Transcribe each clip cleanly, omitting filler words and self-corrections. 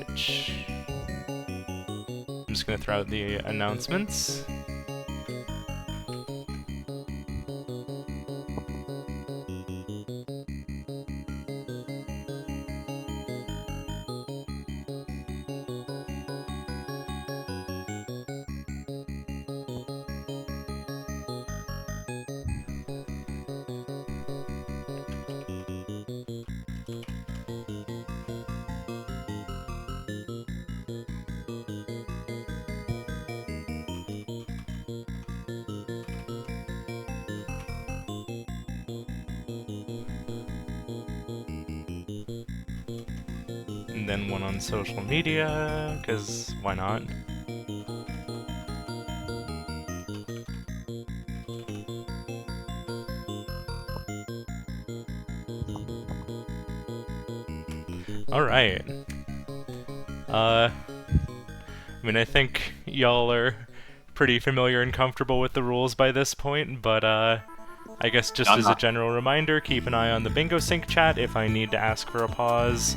Twitch. I'm just gonna throw out the announcements. And then one on social media, because why not? Alright. I mean, I think y'all are pretty familiar and comfortable with the rules by this point, but I guess just as a general reminder, keep an eye on the Bingo Sync chat. If I need to ask for a pause,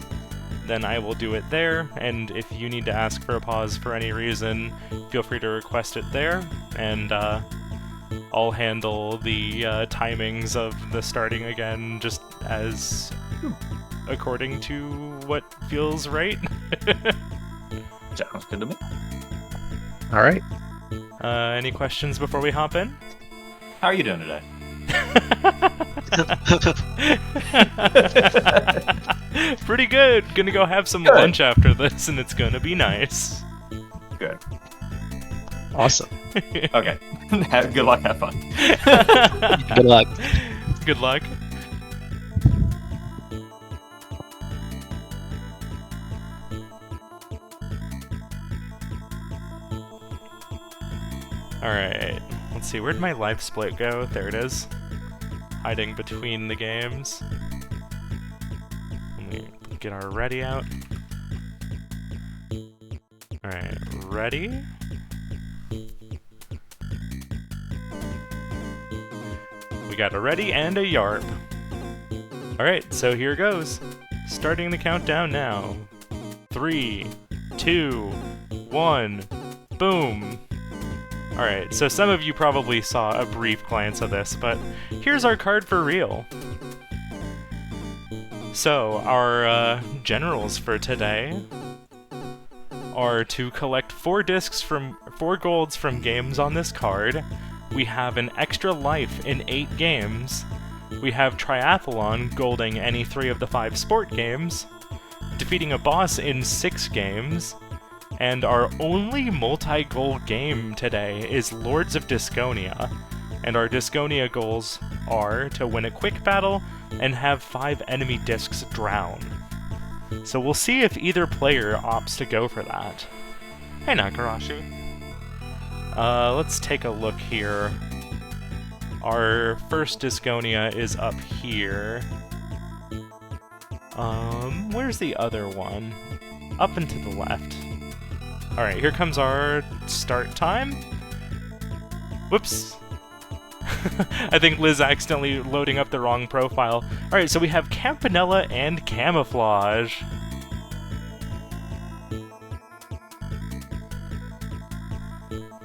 then I will do it there, and if you need to ask for a pause for any reason, feel free to request it there, and I'll handle the timings of the starting again just as according to what feels right. Sounds good to me. Alright. Any questions before we hop in? How are you doing today? Pretty good. Gonna go have some lunch after this, and it's gonna be nice. Good. Awesome. Okay. Good luck, have fun. Good luck. Good luck. Alright, let's see, where'd my life split go? There it is. Hiding between the games. Let me get our ready out. Alright, ready? We got a ready and a yarp. Alright, so here goes. Starting the countdown now. 3, 2, 1, boom! Alright, so some of you probably saw a brief glance of this, but here's our card for real. So, our generals for today are to collect 4 golds from games on this card. We have an extra life in 8 games. We have triathlon golding any 3 of the 5 sport games, defeating a boss in 6 games, and our only multi-goal game today is Lords of Disconia, and our Disconia goals are to win a quick battle and have 5 enemy discs drown. So we'll see if either player opts to go for that. Hey Nakarashi. Let's take a look here. Our first Disconia is up here. Where's the other one? Up and to the left. Alright, here comes our start time. Whoops. I think Liz accidentally loading up the wrong profile. Alright, so we have Campanella and Camouflage.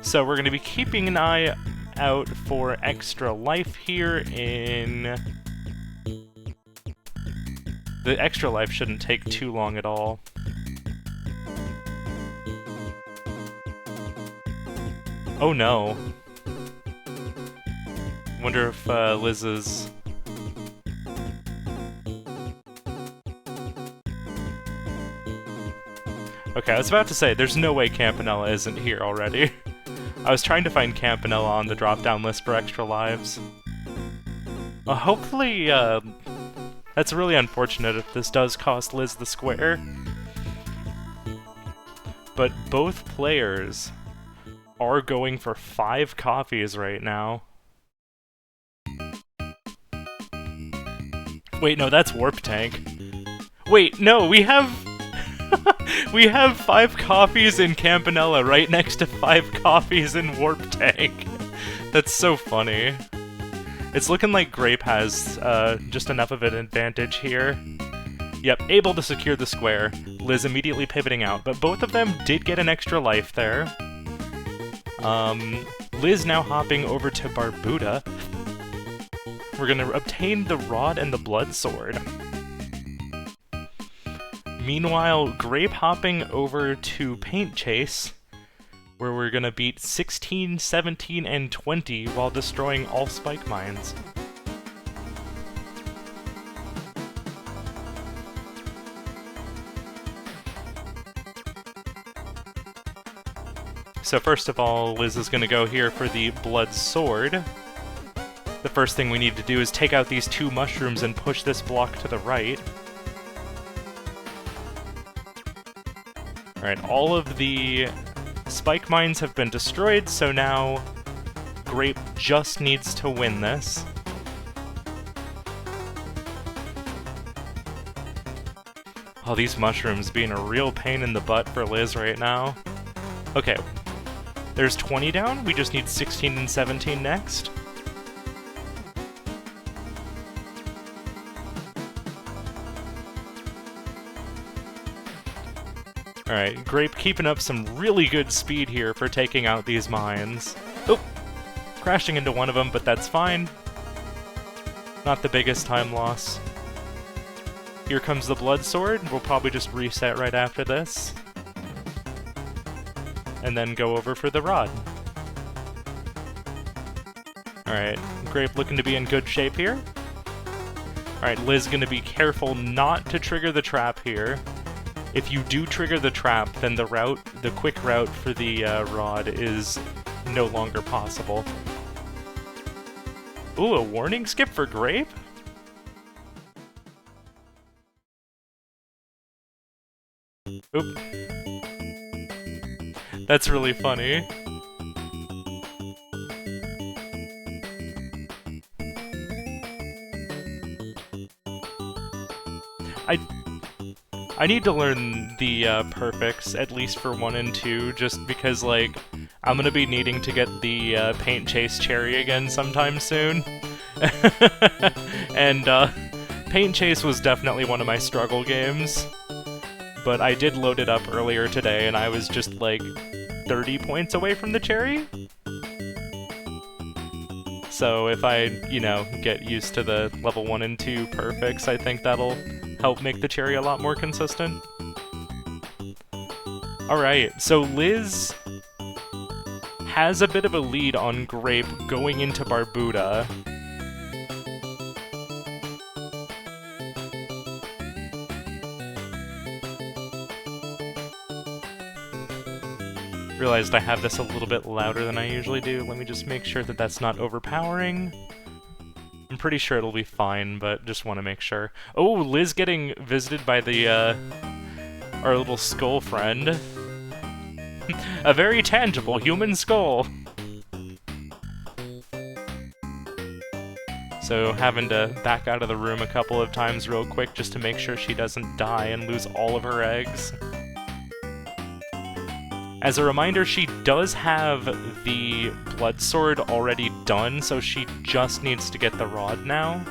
So we're going to be keeping an eye out for extra life here in... The extra life shouldn't take too long at all. Oh no. Wonder if Liz is... Okay, I was about to say, there's no way Campanella isn't here already. I was trying to find Campanella on the drop-down list for extra lives. Hopefully, that's really unfortunate if this does cost Liz the square. But both players are going for 5 coffees right now. Wait, no, that's Warp Tank. Wait, no, we have... we have 5 coffees in Campanella right next to 5 coffees in Warp Tank. That's so funny. It's looking like Grape has just enough of an advantage here. Yep, able to secure the square. Liz immediately pivoting out, but both of them did get an extra life there. Liz now hopping over to Barbuda. We're gonna obtain the Rod and the Blood Sword. Meanwhile, Grape hopping over to Paint Chase, where we're gonna beat 16, 17, and 20 while destroying all spike mines. So first of all, Liz is gonna go here for the Blood Sword. The first thing we need to do is take out these 2 mushrooms and push this block to the right. Alright, all of the spike mines have been destroyed, so now Grape just needs to win this. Oh, these mushrooms being a real pain in the butt for Liz right now. Okay, there's 20 down, we just need 16 and 17 next. Alright, Grape keeping up some really good speed here for taking out these mines. Oh! Crashing into one of them, but that's fine. Not the biggest time loss. Here comes the Blood Sword. We'll probably just reset right after this. And then go over for the Rod. Alright, Grape looking to be in good shape here. Alright, Liz gonna be careful not to trigger the trap here. If you do trigger the trap, then the quick route for the Rod is no longer possible. Ooh, a warning skip for Grape? Oop. That's really funny. I need to learn the perfects, at least for 1 and 2, just because, like, I'm gonna be needing to get the Paint Chase Cherry again sometime soon. And Paint Chase was definitely one of my struggle games, but I did load it up earlier today, and I was just, like, 30 points away from the Cherry. So if I, you know, get used to the level 1 and 2 perfects, I think that'll help make the Cherry a lot more consistent. Alright, so Liz has a bit of a lead on Grape going into Barbuda. Realized I have this a little bit louder than I usually do. Let me just make sure that that's not overpowering. I'm pretty sure it'll be fine, but just want to make sure. Oh, Liz getting visited by the, our little skull friend. A very tangible human skull. So having to back out of the room a couple of times real quick just to make sure she doesn't die and lose all of her eggs. As a reminder, she does have the Blood Sword already done, so she just needs to get the Rod now.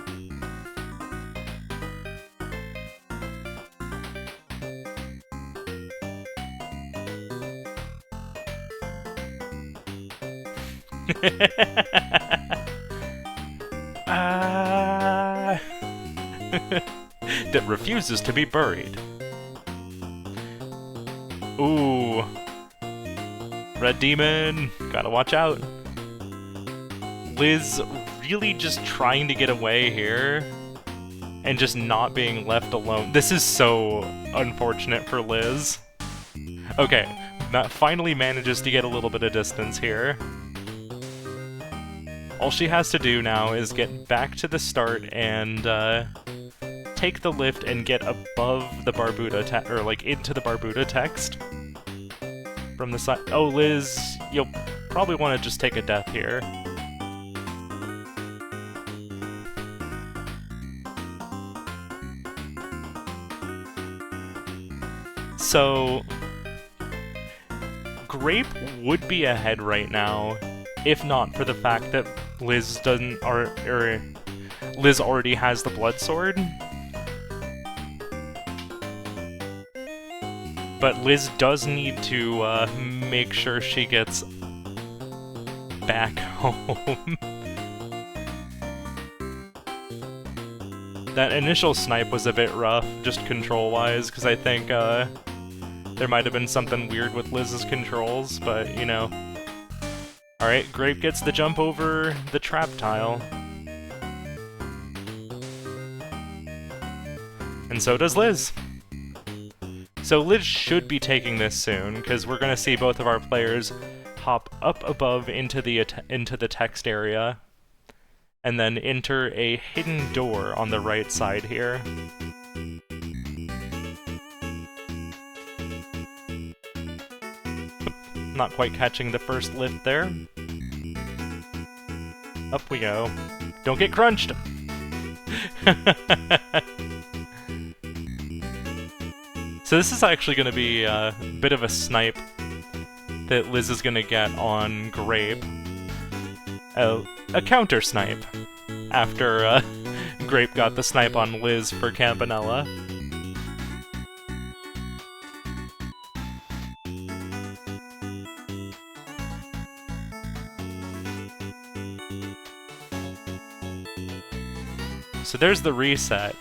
That refuses to be buried. Ooh. Red Demon, gotta watch out. Liz really just trying to get away here and just not being left alone. This is so unfortunate for Liz. Okay, finally manages to get a little bit of distance here. All she has to do now is get back to the start and take the lift and get above the Barbuda or like into the Barbuda text. From the side. Oh, Liz, you'll probably want to just take a death here. So, Grape would be ahead right now, if not for the fact that Liz doesn't, or Liz already has the Blood Sword. but Liz does need to make sure she gets back home. That initial snipe was a bit rough, just control-wise, because I think there might have been something weird with Liz's controls, but, you know. Alright, Grape gets the jump over the trap tile. And so does Liz. So Liz should be taking this soon, because we're going to see both of our players hop up above into the text area, and then enter a hidden door on the right side here. Not quite catching the first lift there. Up we go. Don't get crunched! So this is actually going to be a bit of a snipe that Liz is going to get on Grape. A counter snipe after Grape got the snipe on Liz for Campanella. So there's the reset.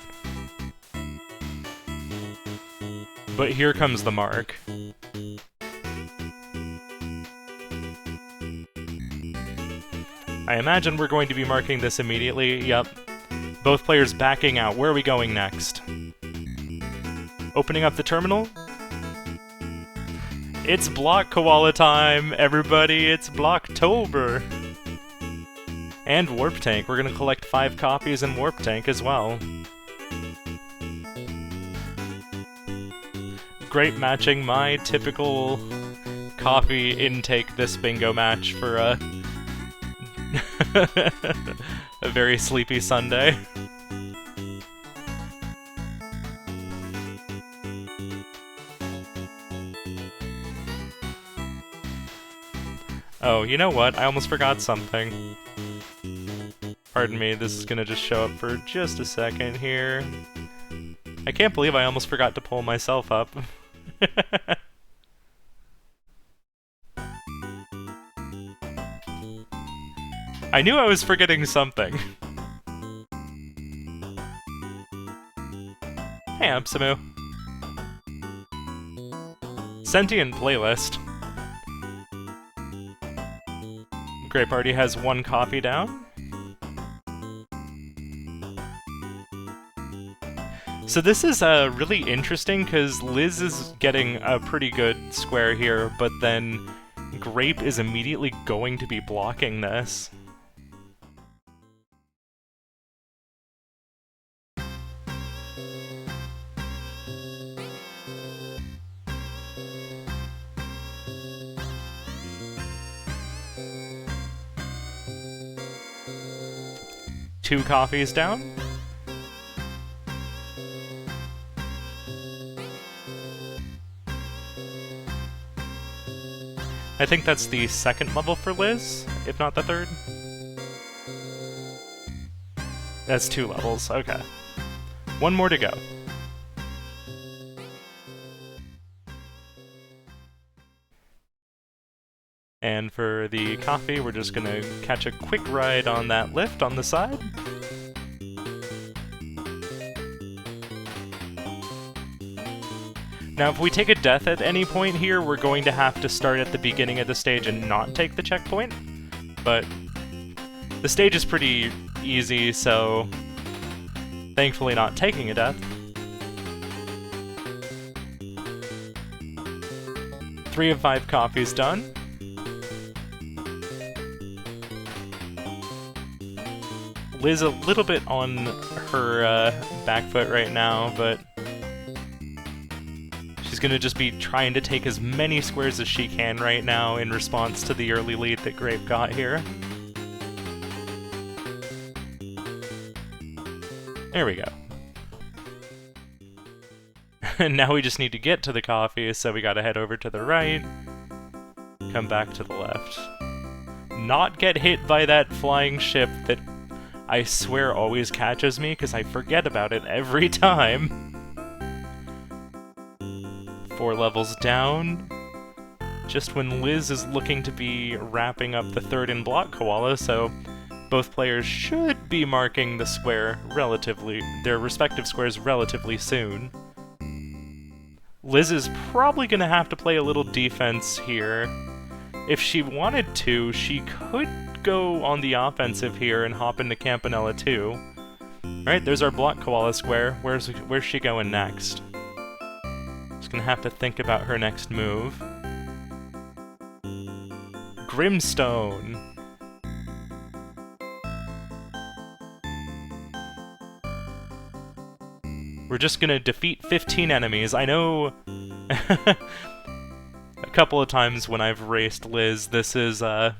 But here comes the mark. I imagine we're going to be marking this immediately. Yep. Both players backing out. Where are we going next? Opening up the terminal? It's Block Koala time, everybody! It's Blocktober! And Warp Tank. We're gonna collect 5 copies in Warp Tank as well. Great, matching my typical coffee intake this bingo match for a very sleepy Sunday. Oh, you know what? I almost forgot something. Pardon me, this is gonna just show up for just a second here. I can't believe I almost forgot to pull myself up. I knew I was forgetting something. Hey, Absamu. Sentient playlist. Grape already has 1 coffee down. So this is really interesting because Liz is getting a pretty good square here, but then Grape is immediately going to be blocking this. Two coffees down. I think that's the 2nd level for Liz, if not the 3rd. That's 2 levels, okay. 1 more to go. And for the coffee, we're just gonna catch a quick ride on that lift on the side. Now, if we take a death at any point here, we're going to have to start at the beginning of the stage and not take the checkpoint. But the stage is pretty easy, so thankfully not taking a death. 3 of 5 coffees done. Liz a little bit on her back foot right now, but she's gonna just be trying to take as many squares as she can right now in response to the early lead that Grape got here. There we go. And now we just need to get to the coffee, so we gotta head over to the right, come back to the left. Not get hit by that flying ship that I swear always catches me, because I forget about it every time. 4 levels down, just when Liz is looking to be wrapping up the 3rd in block koala, so both players should be marking the square their respective squares relatively soon. Liz is probably going to have to play a little defense here. If she wanted to, she could go on the offensive here and hop into Campanella too. Alright, there's our block koala square. Where's she going next? Just gonna have to think about her next move. Grimstone. We're just gonna defeat 15 enemies. I know a couple of times when I've raced Liz, this is a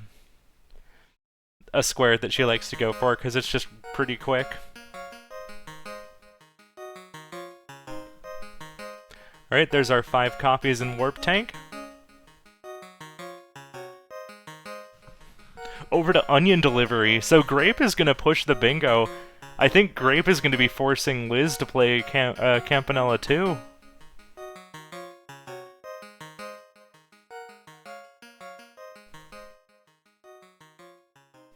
square that she likes to go for because it's just pretty quick. Alright, there's our 5 copies in Warp Tank. Over to Onion Delivery. So Grape is gonna push the bingo. I think Grape is gonna be forcing Liz to play Campanella too.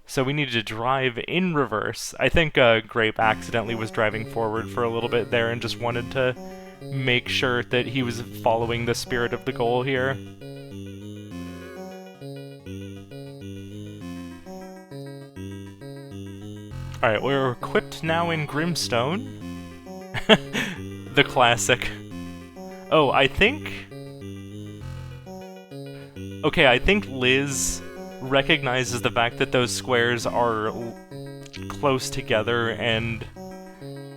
So we needed to drive in reverse. I think Grape accidentally was driving forward for a little bit there and just wanted to make sure that he was following the spirit of the goal here. Alright, we're equipped now in Grimstone. The classic. Oh, I think... Okay, I think Liz recognizes the fact that those squares are close together and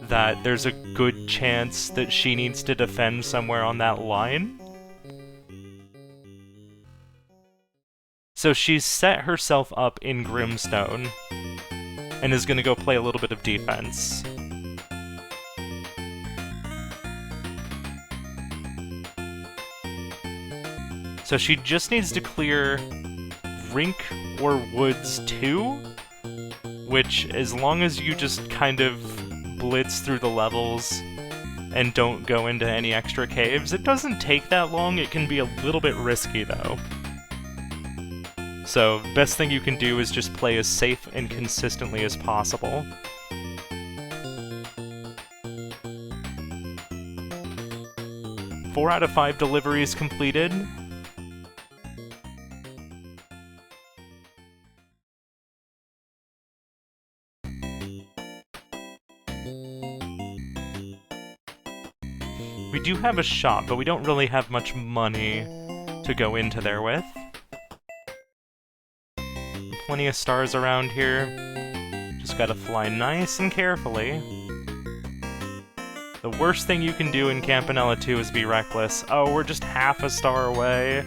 that there's a good chance that she needs to defend somewhere on that line. So she's set herself up in Grimstone and is gonna go play a little bit of defense. So she just needs to clear Rink or Woods 2, which, as long as you just kind of blitz through the levels and don't go into any extra caves, it doesn't take that long. It can be a little bit risky, though. So, best thing you can do is just play as safe and consistently as possible. Four out of 5 deliveries completed. We do have a shop, but we don't really have much money to go into there with. Plenty of stars around here. Just gotta fly nice and carefully. The worst thing you can do in Campanella 2 is be reckless. Oh, we're just half a star away.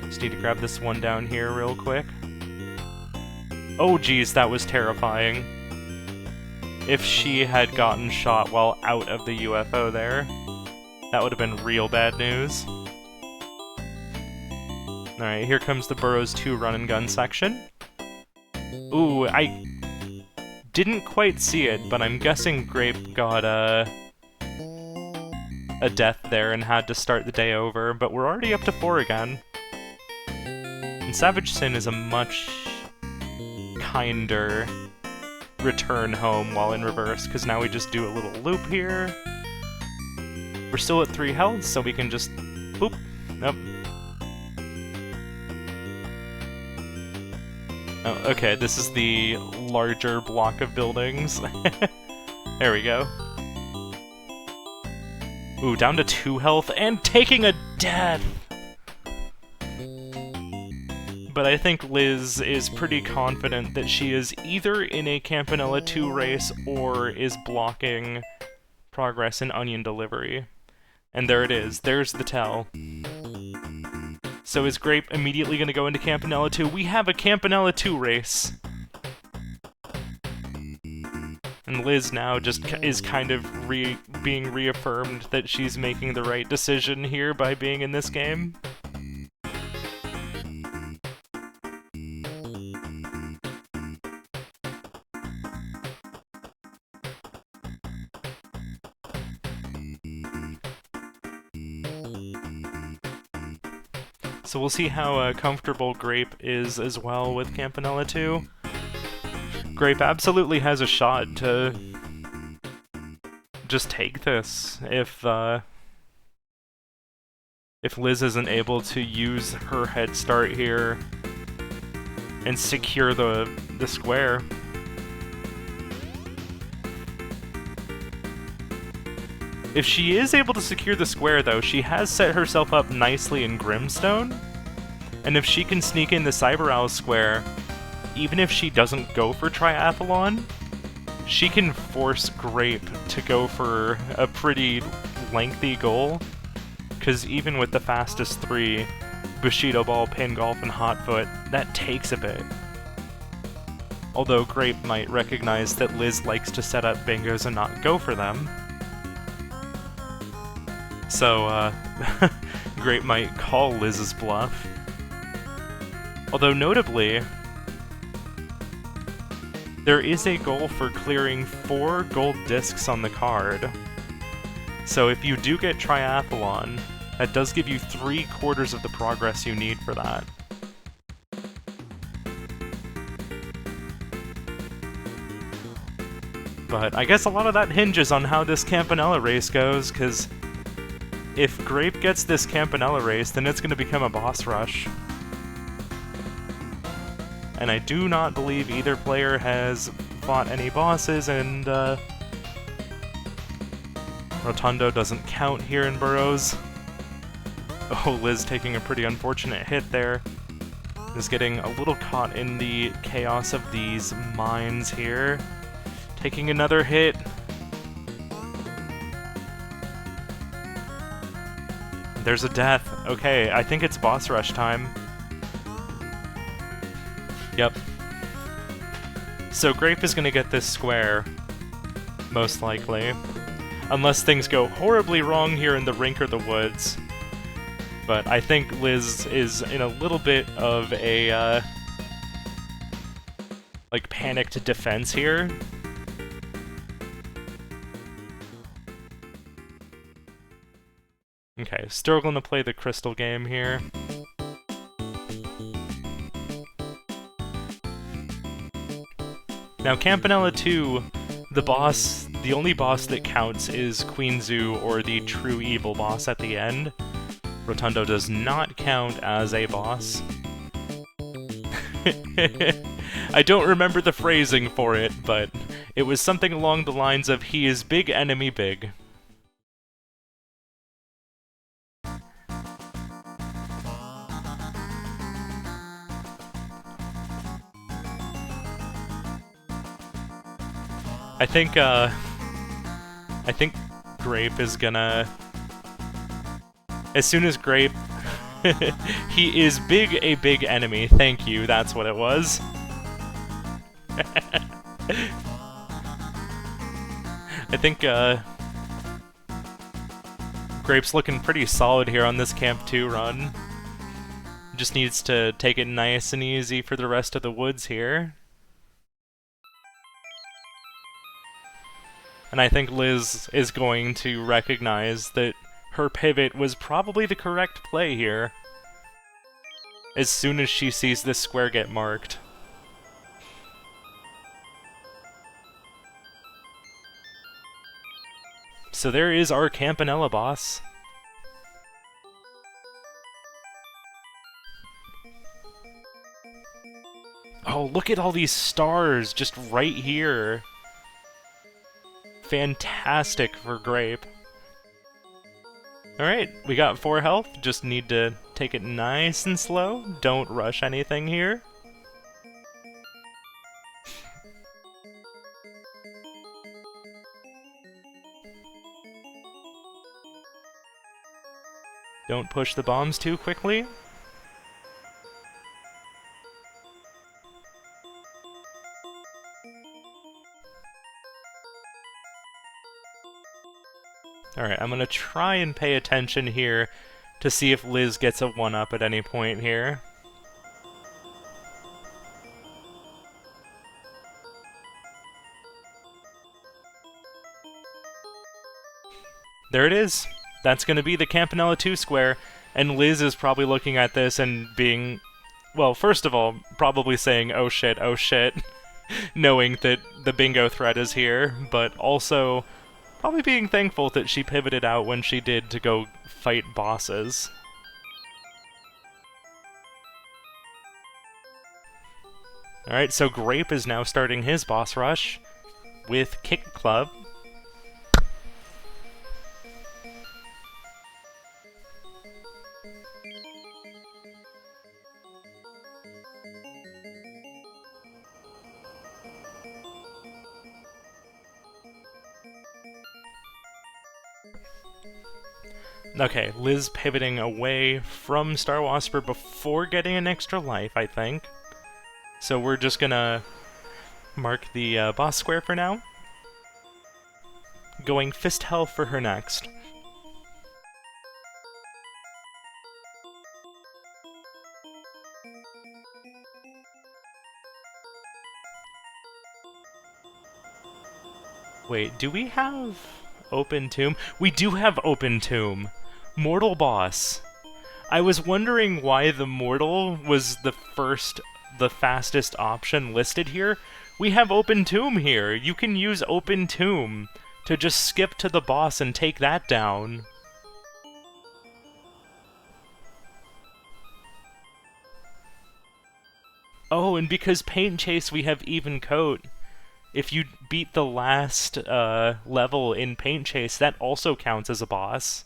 Just need to grab this one down here real quick. Oh geez, that was terrifying. If she had gotten shot while out of the UFO there, that would have been real bad news. Alright, here comes the Burrows 2 run and gun section. Ooh, I didn't quite see it, but I'm guessing Grape got a death there and had to start the day over, but we're already up to 4 again. And Savage Sin is a much kinder return home while in reverse, because now we just do a little loop here. We're still at 3 health, so we can just boop. Nope. Oh, okay, this is the larger block of buildings. There we go. Ooh, down to 2 health and taking a death! But I think Liz is pretty confident that she is either in a Campanella 2 race or is blocking progress in Onion Delivery. And there it is. There's the tell. So is Grape immediately going to go into Campanella 2? We have a Campanella 2 race. And Liz now just is kind of being reaffirmed that she's making the right decision here by being in this game. So we'll see how comfortable Grape is as well with Campanella 2. Grape absolutely has a shot to just take this if Liz isn't able to use her head start here and secure the square. If she is able to secure the square, though, she has set herself up nicely in Grimstone, and if she can sneak in the Cyber Owl square, even if she doesn't go for Triathlon, she can force Grape to go for a pretty lengthy goal, because even with the fastest 3, Bushido Ball, Pin Golf, and Hotfoot, that takes a bit. Although Grape might recognize that Liz likes to set up bingos and not go for them. So, Grape might call Liz's bluff. Although, notably, there is a goal for clearing 4 gold discs on the card. So if you do get Triathlon, that does give you 3/4 of the progress you need for that. But I guess a lot of that hinges on how this Campanella race goes, because if Grape gets this Campanella race, then it's going to become a boss rush. And I do not believe either player has fought any bosses, and Rotundo doesn't count here in Burrows. Oh, Liz taking a pretty unfortunate hit there. Is getting a little caught in the chaos of these mines here. Taking another hit. There's a death. Okay, I think it's boss rush time. Yep. So Grape is going to get this square, most likely. Unless things go horribly wrong here in the rink or the woods. But I think Liz is in a little bit of a, like, panicked defense here. Okay, still going to play the crystal game here. Now, Campanella 2, the only boss that counts is Queen Zoo or the True Evil boss at the end. Rotundo does not count as a boss. I don't remember the phrasing for it, but it was something along the lines of, he is big enemy big. I think Grape is gonna... As soon as Grape... he is a big enemy. Thank you, that's what it was. I think, Grape's looking pretty solid here on this Camp 2 run. Just needs to take it nice and easy for the rest of the woods here. And I think Liz is going to recognize that her pivot was probably the correct play here, as soon as she sees this square get marked. So there is our Campanella boss. Oh, look at all these stars just right here. Fantastic for Grape. Alright, we got 4 health, just need to take it nice and slow. Don't rush anything here. Don't push the bombs too quickly. Alright, I'm gonna try and pay attention here to see if Liz gets a 1-up at any point here. There it is! That's gonna be the Campanella 2 square. And Liz is probably looking at this and being, well, first of all, probably saying, oh shit, knowing that the bingo threat is here, but also probably being thankful that she pivoted out when she did to go fight bosses. Alright, so Grape is now starting his boss rush with Kick Club. Okay, Liz pivoting away from Star Wasper before getting an extra life, I think. So we're just gonna mark the boss square for now. Going Fist Hell for her next. Wait, do we have Open Tomb? We do have Open Tomb! Mortal boss. I was wondering why the Mortal was the fastest option listed here. We have Open Tomb here. You can use Open Tomb to just skip to the boss and take that down. Oh, and because Paint Chase we have Even Coat. If you beat the last level in Paint Chase, that also counts as a boss.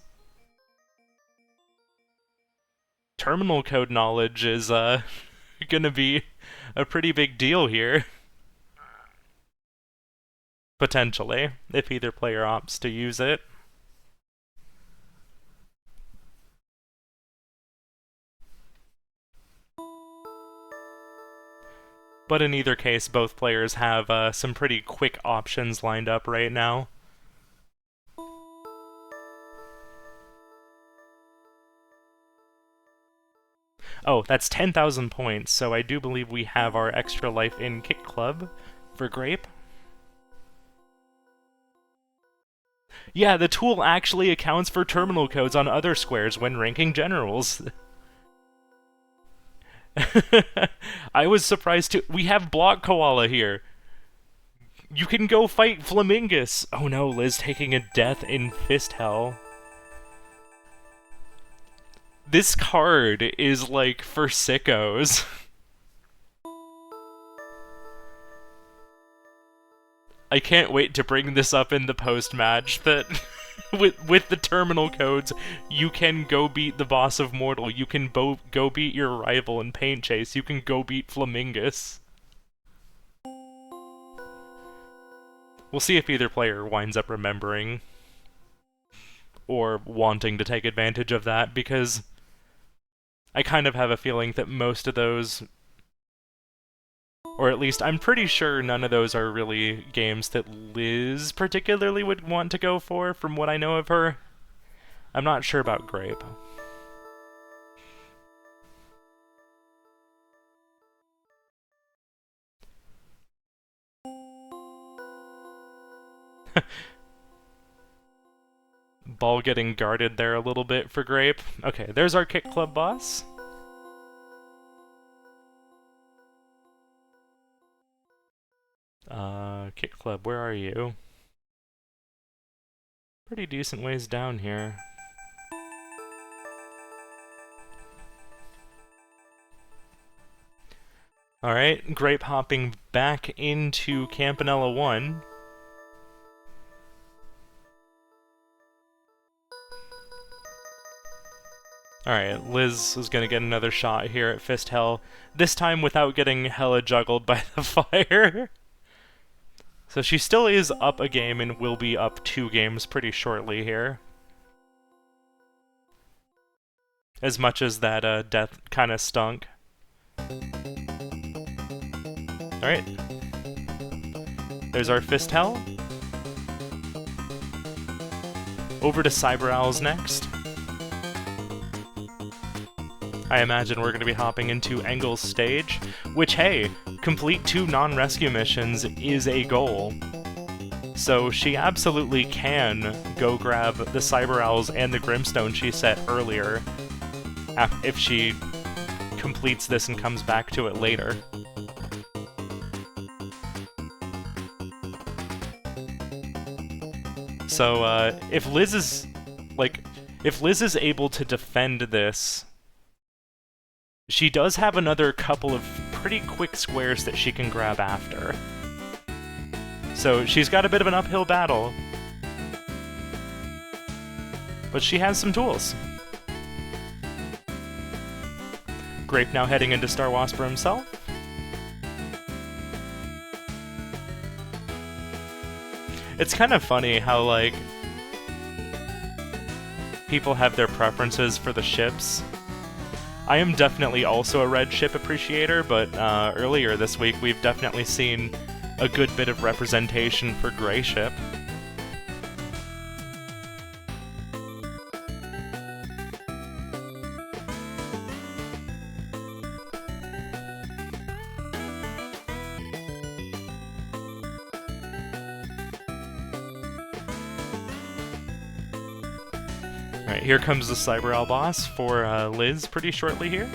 Terminal code knowledge is gonna be a pretty big deal here. Potentially, if either player opts to use it. But in either case, both players have some pretty quick options lined up right now. Oh, that's 10,000 points, so I do believe we have our extra life in Kick Club for Grape. Yeah, the tool actually accounts for terminal codes on other squares when ranking generals. I was surprised too. We have Block Koala here. You can go fight Flamingus. Oh no, Liz taking a death in Fist Hell. This card is, like, for sickos. I can't wait to bring this up in the post-match, that with the terminal codes, you can go beat the boss of Mortal, you can go beat your rival in Paint Chase, you can go beat Flamingus. We'll see if either player winds up remembering or wanting to take advantage of that, because I kind of have a feeling that most of those, or at least I'm pretty sure none of those are really games that Liz particularly would want to go for, from what I know of her. I'm not sure about Grape. Ball getting guarded there a little bit for Grape. Okay, there's our Kick Club boss. Kick Club, where are you? Pretty decent ways down here. Alright, Grape hopping back into Campanella 1. Alright, Liz is gonna get another shot here at Fist Hell, this time without getting hella juggled by the fire. So she still is up a game and will be up 2 games pretty shortly here. As much as that death kinda stunk. Alright. There's our Fist Hell. Over to Cyber Owls next. I imagine we're going to be hopping into Engel's stage, which, hey, complete 2 non-rescue missions is a goal. So she absolutely can go grab the Cyber Owls and the Grimstone she set earlier if she completes this and comes back to it later. So, if Liz is able to defend this, she does have another couple of pretty quick squares that she can grab after. So she's got a bit of an uphill battle, but she has some tools. Grape now heading into Star Wasper himself. It's kind of funny how, like, people have their preferences for the ships. I am definitely also a red ship appreciator, but earlier this week we've definitely seen a good bit of representation for gray ship. Alright, here comes the Cyber Owl boss for Liz pretty shortly here.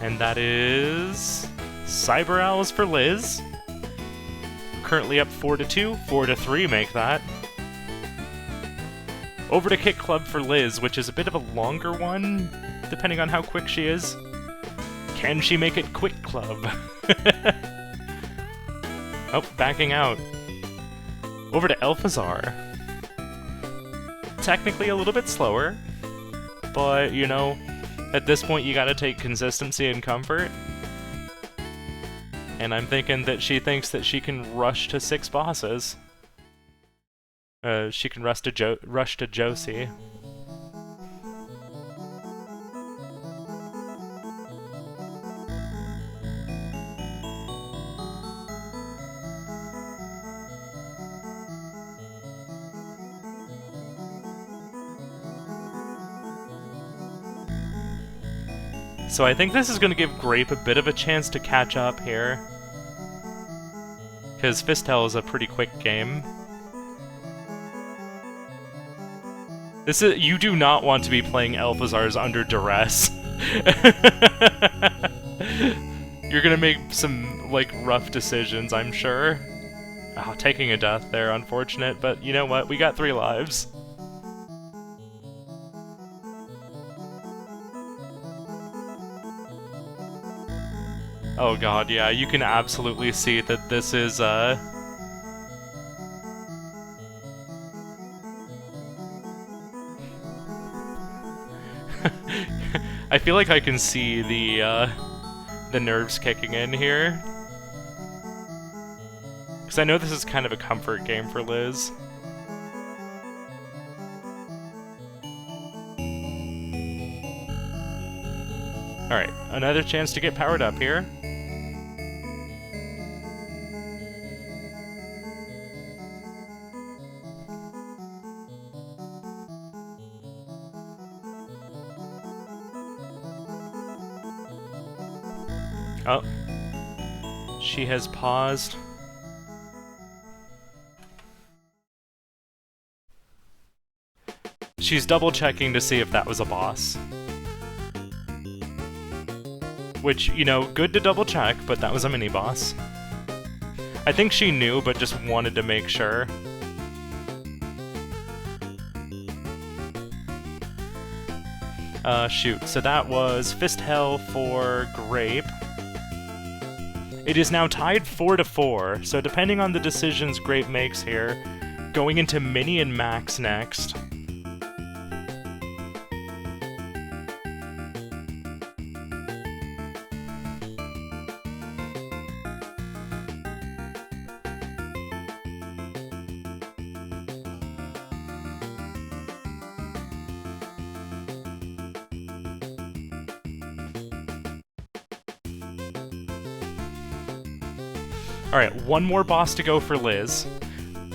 And that is Cyber Owls for Liz. Currently up 4-2, 4-3 make that. Over to Kick Club for Liz, which is a bit of a longer one, depending on how quick she is. Can she make it Quick Club? Oh, backing out. Over to Elphazar. Technically a little bit slower, but, you know, at this point, you gotta take consistency and comfort. And I'm thinking that she thinks that she can rush to 6 bosses. She can rush to Josie. So I think this is going to give Grape a bit of a chance to catch up here. Because Fistel is a pretty quick game. You do not want to be playing Elphazar's under duress. You're going to make some, like, rough decisions, I'm sure. Oh, taking a death there, unfortunate, but you know what? We got 3 lives. Oh god, yeah, you can absolutely see that this is, I feel like I can see the nerves kicking in here. Because I know this is kind of a comfort game for Liz. Alright, another chance to get powered up here. Oh. She has paused. She's double-checking to see if that was a boss. Which, you know, good to double-check, but that was a mini-boss. I think she knew, but just wanted to make sure. Shoot. So that was Fist Hell for Grape. It is now tied 4-4, so depending on the decisions Grape makes here, going into Mini and Max next. Alright, one more boss to go for Liz.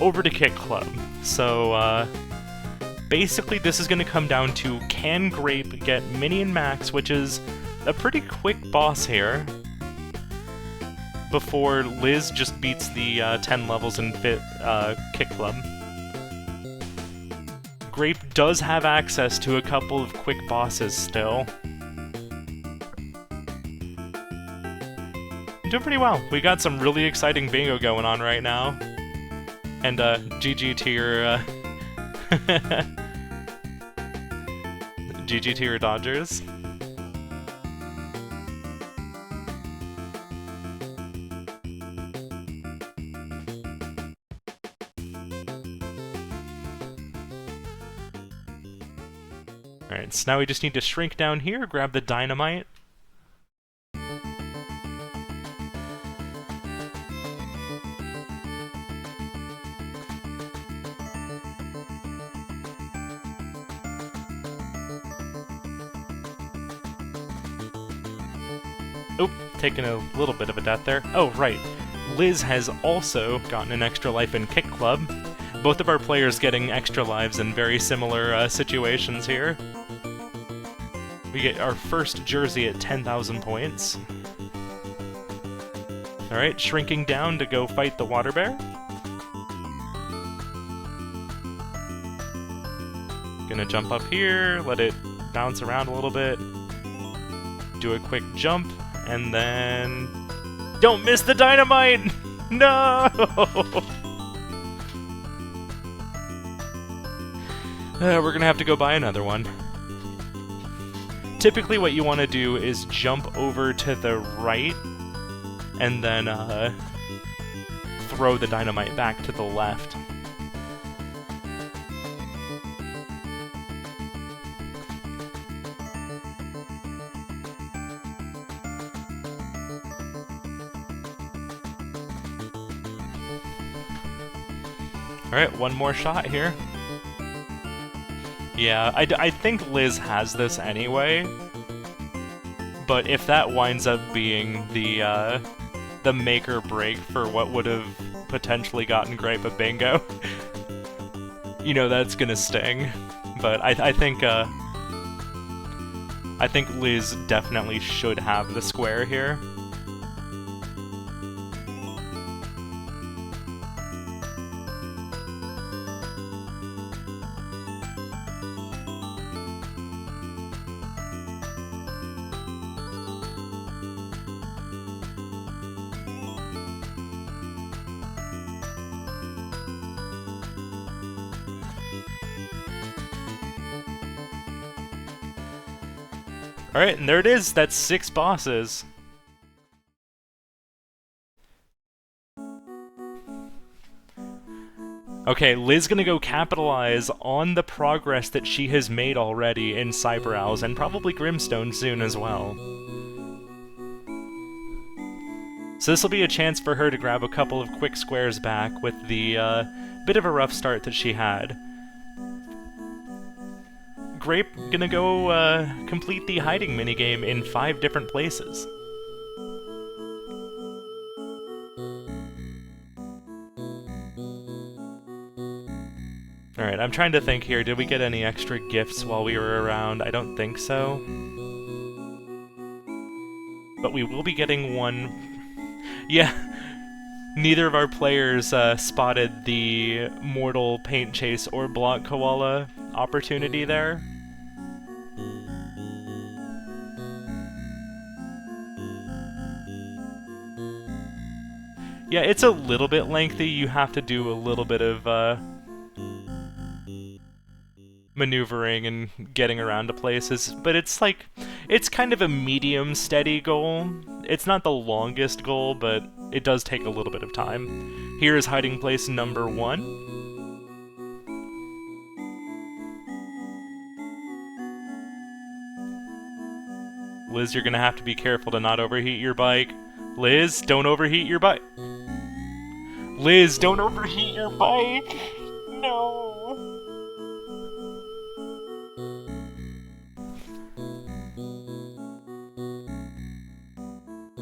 Over to Kick Club. So, basically this is going to come down to, can Grape get Mini and Max, which is a pretty quick boss here, before Liz just beats the 10 levels in Kick Club. Grape does have access to a couple of quick bosses still. Doing pretty well. We got some really exciting bingo going on right now. And GG to your GG to your Dodgers. Alright, so now we just need to shrink down here, grab the dynamite. Oop, taking a little bit of a death there. Oh, right. Liz has also gotten an extra life in Kick Club. Both of our players getting extra lives in very similar situations here. We get our first jersey at 10,000 points. Alright, shrinking down to go fight the water bear. Gonna jump up here, let it bounce around a little bit. Do a quick jump, and then... Don't miss the dynamite! No! We're gonna have to go buy another one. Typically what you want to do is jump over to the right, and then throw the dynamite back to the left. Alright, one more shot here. Yeah, I think Liz has this anyway, but if that winds up being the make or break for what would have potentially gotten Grape a bingo, you know that's gonna sting. But I think Liz definitely should have the square here. Alright, and there it is, that's 6 bosses. Okay, Liz gonna go capitalize on the progress that she has made already in Cyber Owls, and probably Grimstone soon as well. So this will be a chance for her to grab a couple of quick squares back with the bit of a rough start that she had. Grape gonna go complete the hiding minigame in 5 different places. Alright, I'm trying to think here, did we get any extra gifts while we were around? I don't think so. But we will be getting one... Yeah, neither of our players spotted the Mortal Paint Chase or Block Koala opportunity there. Yeah, it's a little bit lengthy. You have to do a little bit of maneuvering and getting around to places, but it's like, it's kind of a medium steady goal. It's not the longest goal, but it does take a little bit of time. Here is hiding place number 1. Liz, you're gonna have to be careful to not overheat your bike. Liz, don't overheat your bike. Liz, don't overheat your bike! No!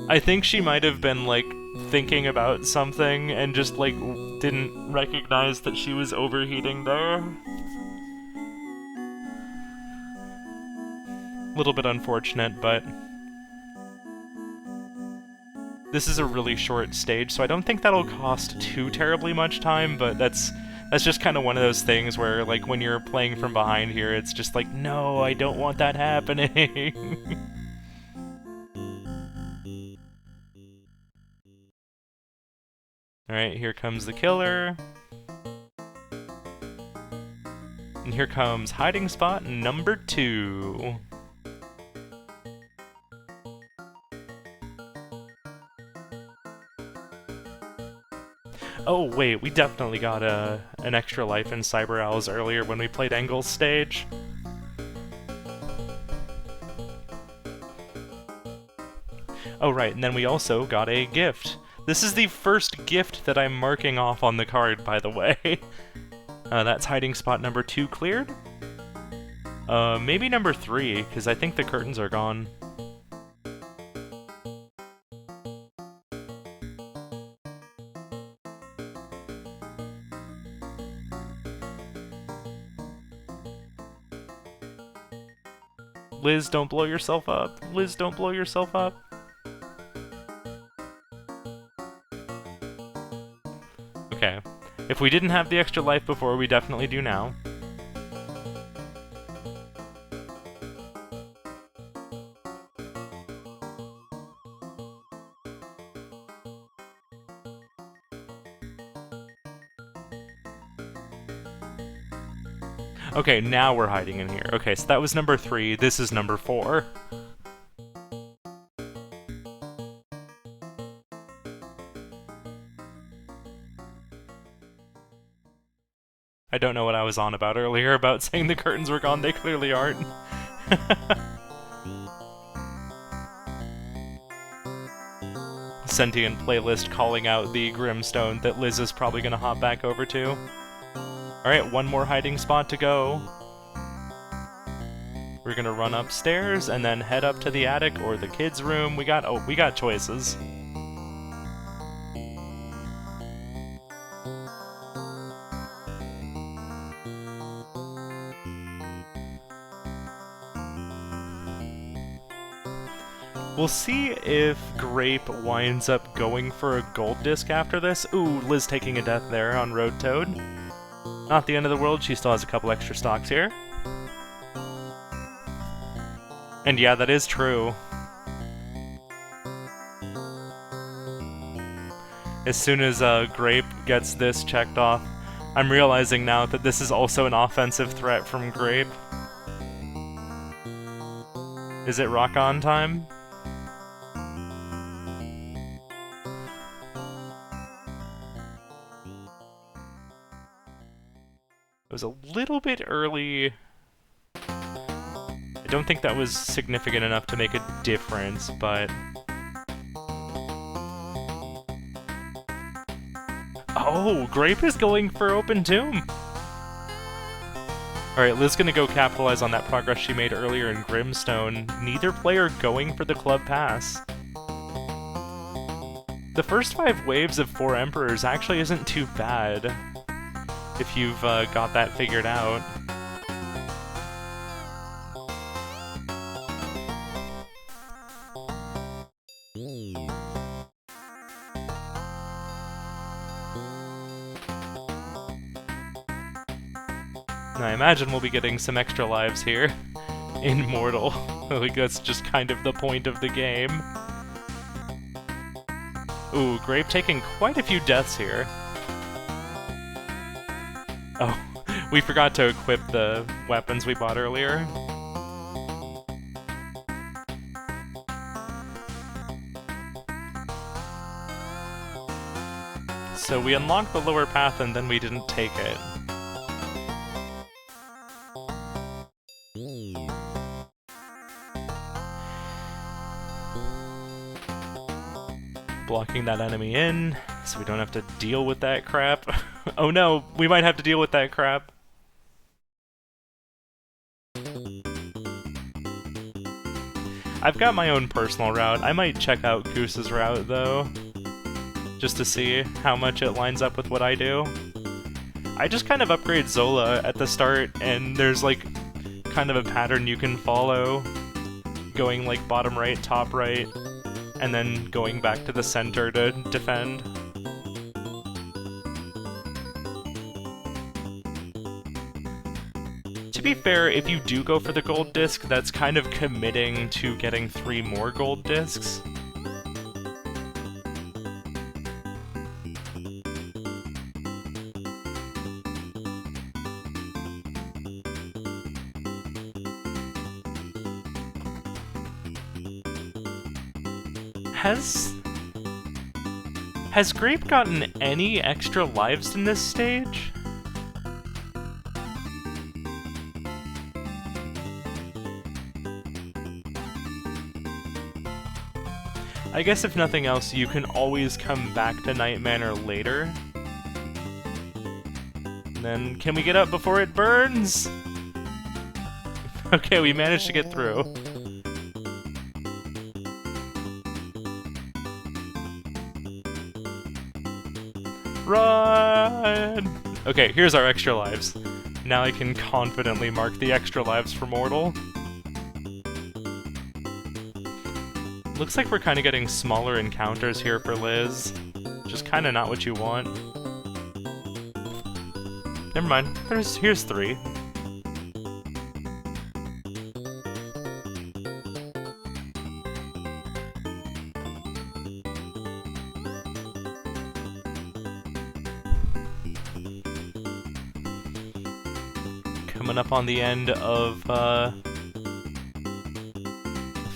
I think she might have been, like, thinking about something and just, like, didn't recognize that she was overheating there. A little bit unfortunate, but... This is a really short stage, so I don't think that'll cost too terribly much time, but that's just kind of one of those things where, like, when you're playing from behind here, it's just like, no, I don't want that happening. Alright, here comes the killer. And here comes hiding spot number 2. Oh wait, we definitely got an extra life in Cyber Owls earlier when we played Engel's stage. Oh right, and then we also got a gift. This is the first gift that I'm marking off on the card, by the way. That's hiding spot number 2 cleared? Maybe number 3, because I think the curtains are gone. Liz, don't blow yourself up. Liz, don't blow yourself up. Okay. If we didn't have the extra life before, we definitely do now. Okay, now we're hiding in here. Okay, so that was number 3, this is number 4. I don't know what I was on about earlier about saying the curtains were gone, they clearly aren't. Sentient playlist calling out the Grimstone that Liz is probably gonna hop back over to. Alright, one more hiding spot to go. We're gonna run upstairs and then head up to the attic or the kids' room. We got choices. We'll see if Grape winds up going for a gold disc after this. Ooh, Liz taking a death there on Road Toad. Not the end of the world, she still has a couple extra stocks here. And yeah, that is true. As soon as Grape gets this checked off, I'm realizing now that this is also an offensive threat from Grape. Is it rock on time? It was a little bit early. I don't think that was significant enough to make a difference, but... Oh, Grape is going for Open Tomb! Alright, Liz gonna go capitalize on that progress she made earlier in Grimstone. Neither player going for the club pass. The first 5 waves of 4 Emperors actually isn't too bad, if you've got that figured out. And I imagine we'll be getting some extra lives here in Mortal. Like, that's just kind of the point of the game. Ooh, Grape taking quite a few deaths here. Oh, we forgot to equip the weapons we bought earlier. So we unlocked the lower path and then we didn't take it. Blocking that enemy in, so we don't have to deal with that crap. Oh no, we might have to deal with that crap. I've got my own personal route. I might check out Goose's route, though. just to see how much it lines up with what I do. I just kind of upgrade Zola at the start, and there's like kind of a pattern you can follow, going like bottom right, top right, and then going back to the center to defend. To be fair, if you do go for the gold disc, that's kind of committing to getting 3 more gold discs. Has Grape gotten any extra lives in this stage? I guess if nothing else, you can always come back to Night Manor later. And then, can we get up before it burns? Okay, we managed to get through. Run! Okay, here's our extra lives. Now I can confidently mark the extra lives for mortal. Looks like we're kind of getting smaller encounters here for Liz. Just kind of not what you want. Never mind. Here's 3. Coming up on the end of the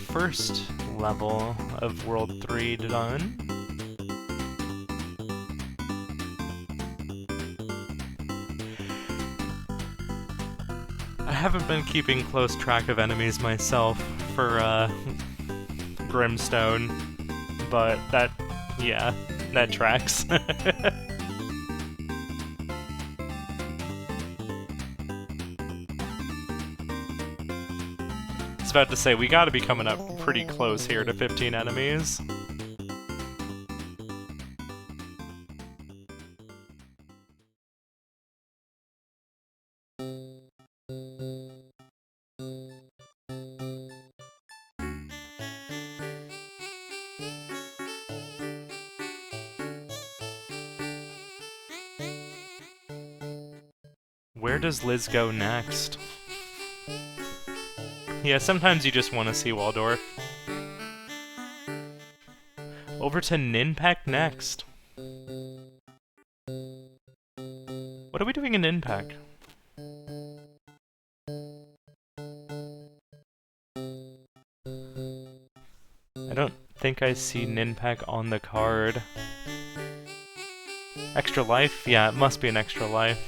first level of World 3 done. I haven't been keeping close track of enemies myself for Grimstone, but that tracks. About to say, we gotta be coming up pretty close here to 15 enemies. Where does Liz go next? Yeah, sometimes you just want to see Waldorf. Over to Ninpeck next. What are we doing in Ninpeck? I don't think I see Ninpeck on the card. Extra life? Yeah, it must be an extra life.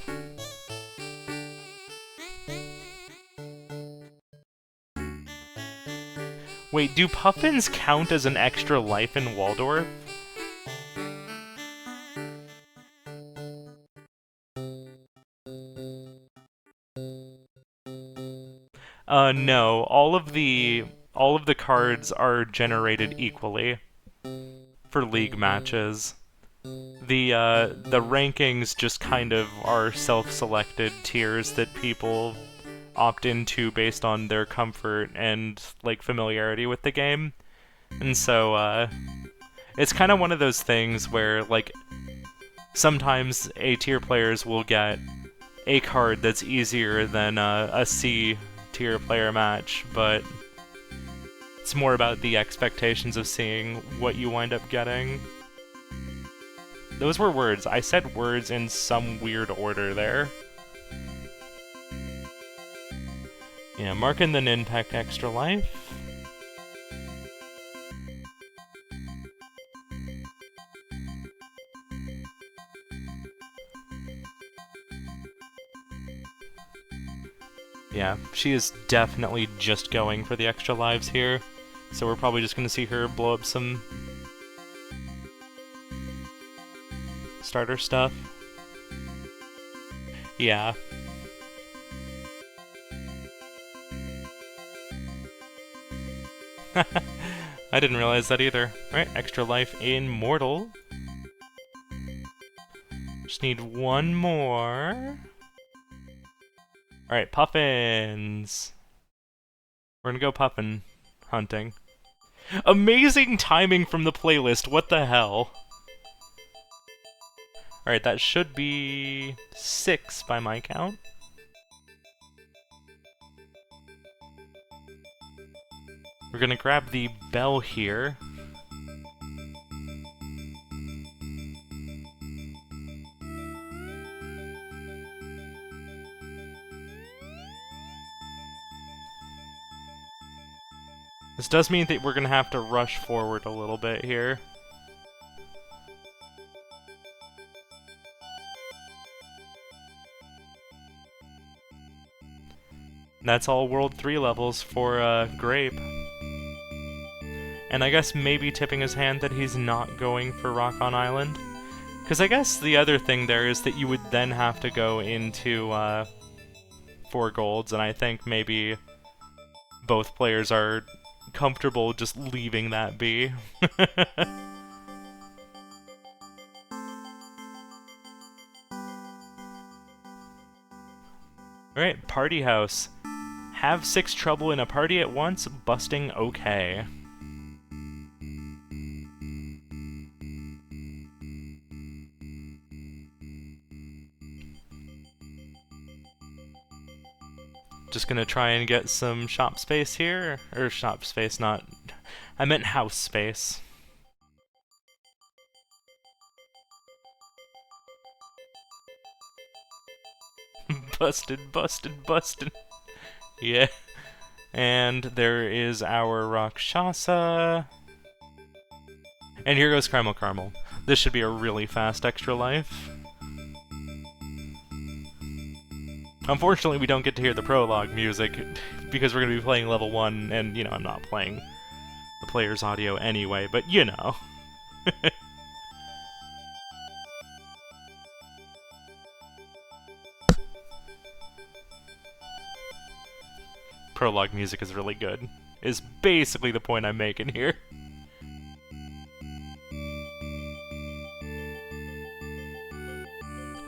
Wait, do puffins count as an extra life in Waldorf? No. All of the cards are generated equally for league matches. The rankings just kind of are self-selected tiers that people opt into based on their comfort and like familiarity with the game. And so it's kind of one of those things where like sometimes A tier players will get a card that's easier than a C tier player match, but it's more about the expectations of seeing what you wind up getting. Those were words. I said words in some weird order there. Yeah, marking the Ninpeck extra life. Yeah, she is definitely just going for the extra lives here, so we're probably just gonna see her blow up some starter stuff. Yeah. I didn't realize that either. Alright, extra life in Mortal. Just need one more. Alright, puffins. We're gonna go puffin hunting. Amazing timing from the playlist, what the hell? Alright, that should be 6 by my count. We're gonna grab the bell here. This does mean that we're gonna have to rush forward a little bit here. That's all World 3 levels for Grape. And I guess maybe tipping his hand that he's not going for Rock on Island. Because I guess the other thing there is that you would then have to go into 4 golds, and I think maybe both players are comfortable just leaving that be. Alright, party house. Have 6 trouble in a party at once, busting okay. Just gonna try and get some shop space here. Or shop space, not... I meant house space. Busted, busted, busted. Yeah. And there is our Rakshasa. And here goes Caramel Caramel. This should be a really fast extra life. Unfortunately, we don't get to hear the prologue music, because we're going to be playing level 1, and, you know, I'm not playing the player's audio anyway, but you know. Prologue music is really good, is basically the point I'm making here.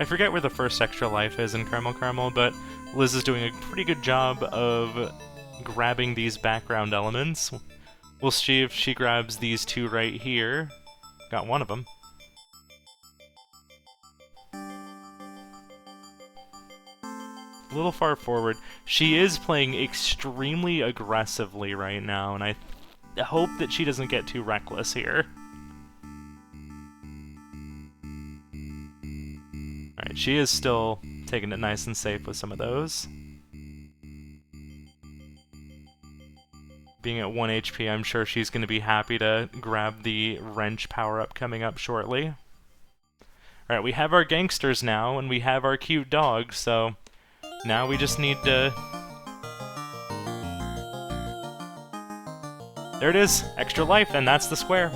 I forget where the first extra life is in Caramel Caramel, but Liz is doing a pretty good job of grabbing these background elements. We'll see if she grabs these 2 right here. Got one of them. A little far forward. She is playing extremely aggressively right now, and I hope that she doesn't get too reckless here. Alright, she is still taking it nice and safe with some of those. Being at 1 HP, I'm sure she's going to be happy to grab the wrench power-up coming up shortly. Alright, we have our gangsters now, and we have our cute dog, so now we just need to... There it is! Extra life, and that's the square.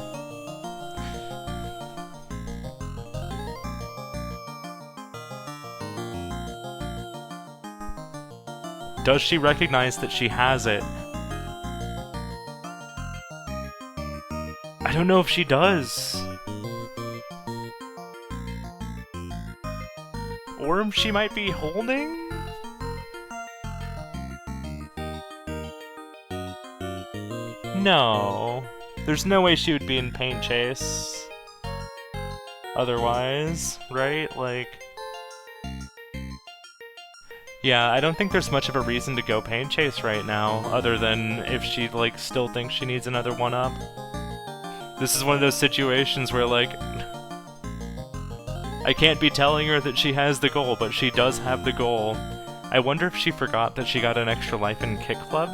Does she recognize that she has it? I don't know if she does. Or she might be holding? No. There's no way she would be in Paint Chase. Otherwise, right? Like... Yeah, I don't think there's much of a reason to go Paint Chase right now, other than if she, like, still thinks she needs another 1-up. This is one of those situations where, like... I can't be telling her that she has the goal, but she does have the goal. I wonder if she forgot that she got an extra life in Kick Club?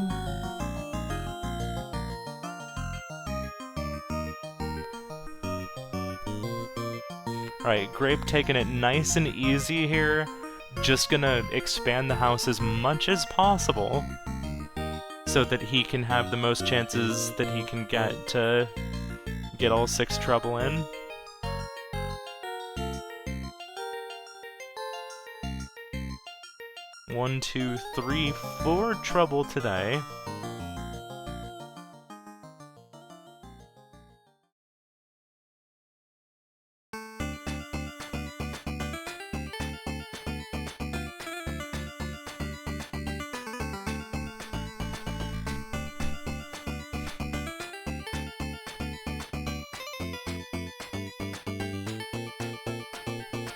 Alright, Grape taking it nice and easy here. Just gonna expand the house as much as possible so that he can have the most chances that he can get to get all 6 trouble in. One, 2, 3, 4 trouble today.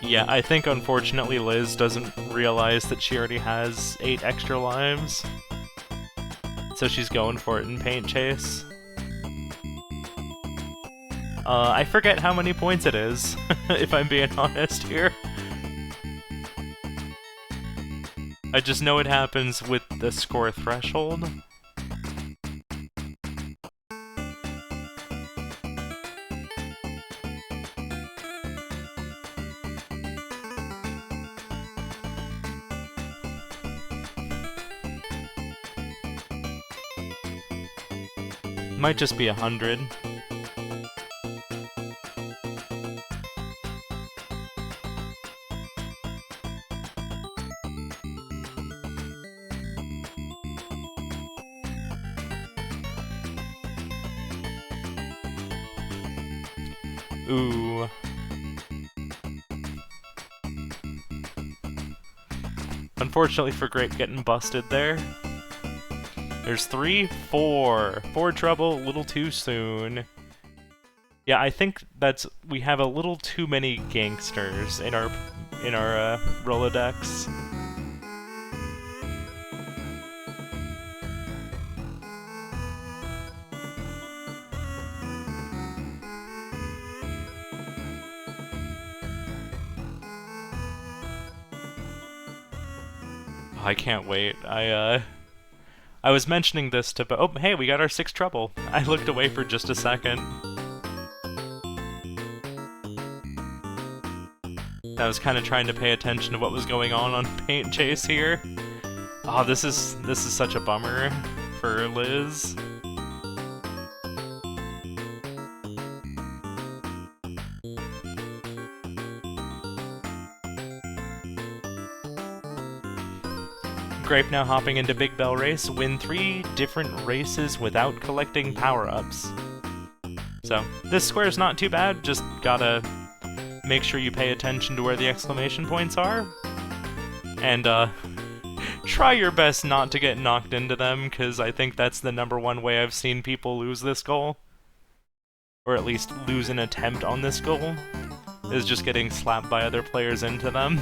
Yeah, I think unfortunately Liz doesn't realize that she already has 8 extra lives. So she's going for it in Paint Chase. I forget how many points it is, if I'm being honest here. I just know it happens with the score threshold. Might just be 100. Ooh. Unfortunately for Grape getting busted there. There's 3, 4. 4 trouble, a little too soon. Yeah, I think we have a little too many gangsters in our Rolodex. I can't wait. I was mentioning this to... Oh, hey, we got our 6th trouble. I looked away for just a second. I was kind of trying to pay attention to what was going on Paint Chase here. Oh, this is such a bummer for Liz. Grape now hopping into Big Bell Race, win 3 different races without collecting power-ups. So, this square's not too bad, just gotta make sure you pay attention to where the exclamation points are. And, try your best not to get knocked into them, because I think that's the #1 way I've seen people lose this goal. Or at least lose an attempt on this goal, is just getting slapped by other players into them.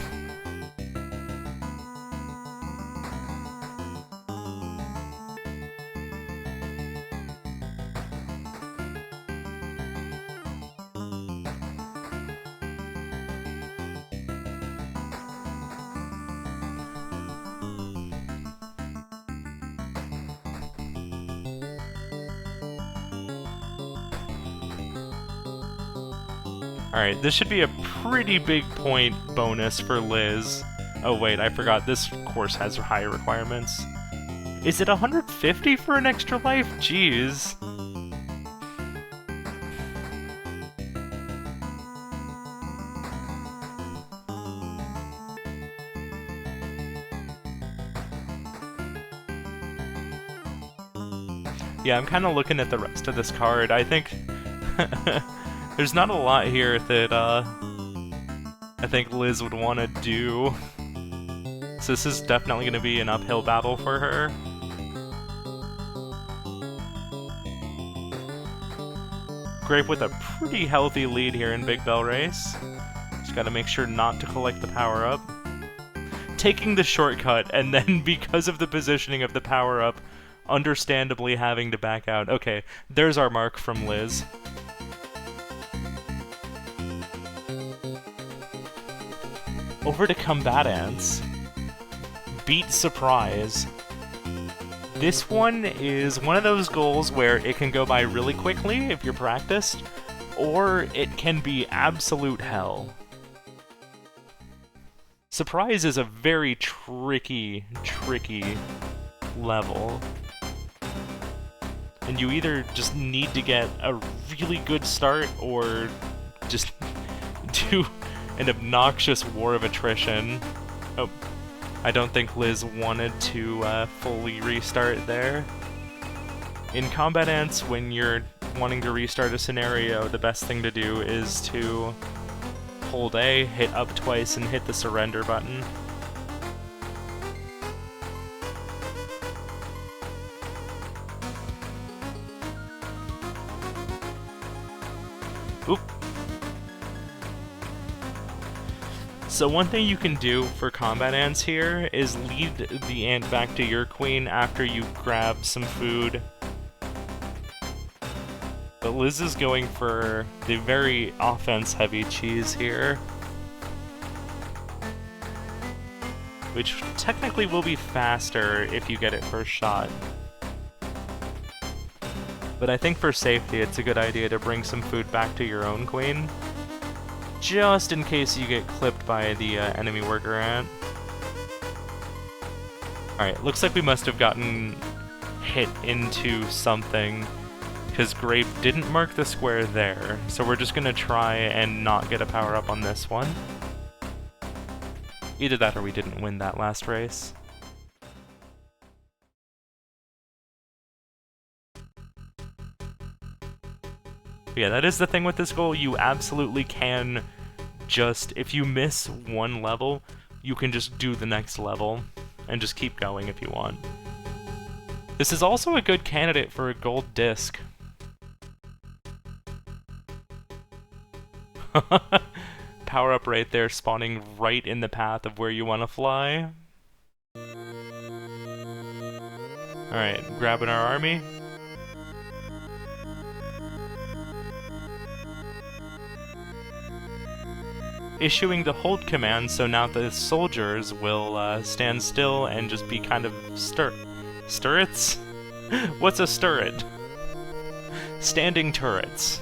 Alright, this should be a pretty big point bonus for Liz. Oh wait, I forgot, this course has high requirements. Is it 150 for an extra life? Jeez. Yeah, I'm kind of looking at the rest of this card. I think... There's not a lot here that, I think Liz would want to do. So this is definitely going to be an uphill battle for her. Grape with a pretty healthy lead here in Big Bell Race. Just gotta make sure not to collect the power-up. Taking the shortcut, and then because of the positioning of the power-up, understandably having to back out. Okay, there's our mark from Liz. Over to Combatants. Beat Surprise. This one is one of those goals where it can go by really quickly if you're practiced, or it can be absolute hell. Surprise is a very tricky level. And you either just need to get a really good start, or just do an obnoxious war of attrition. Oh, I don't think Liz wanted to fully restart there. In Combatants, when you're wanting to restart a scenario, the best thing to do is to hold A, hit up twice, and hit the surrender button. Oop. So one thing you can do for combat ants here is lead the ant back to your queen after you grab some food. But Liz is going for the very offense-heavy cheese here, which technically will be faster if you get it first shot. But I think for safety, it's a good idea to bring some food back to your own queen, just in case you get clipped by the enemy worker ant. Alright, looks like we must have gotten hit into something, because Grape didn't mark the square there, so we're just gonna try and not get a power-up on this one. Either that or we didn't win that last race. Yeah, that is the thing with this goal. You absolutely can just, if you miss one level, you can just do the next level and just keep going if you want. This is also a good candidate for a gold disc. Power up right there, spawning right in the path of where you want to fly. Alright, grabbing our army. Issuing the hold command, so now the soldiers will stand still and just be kind of stirrets? What's a stirret? Standing turrets.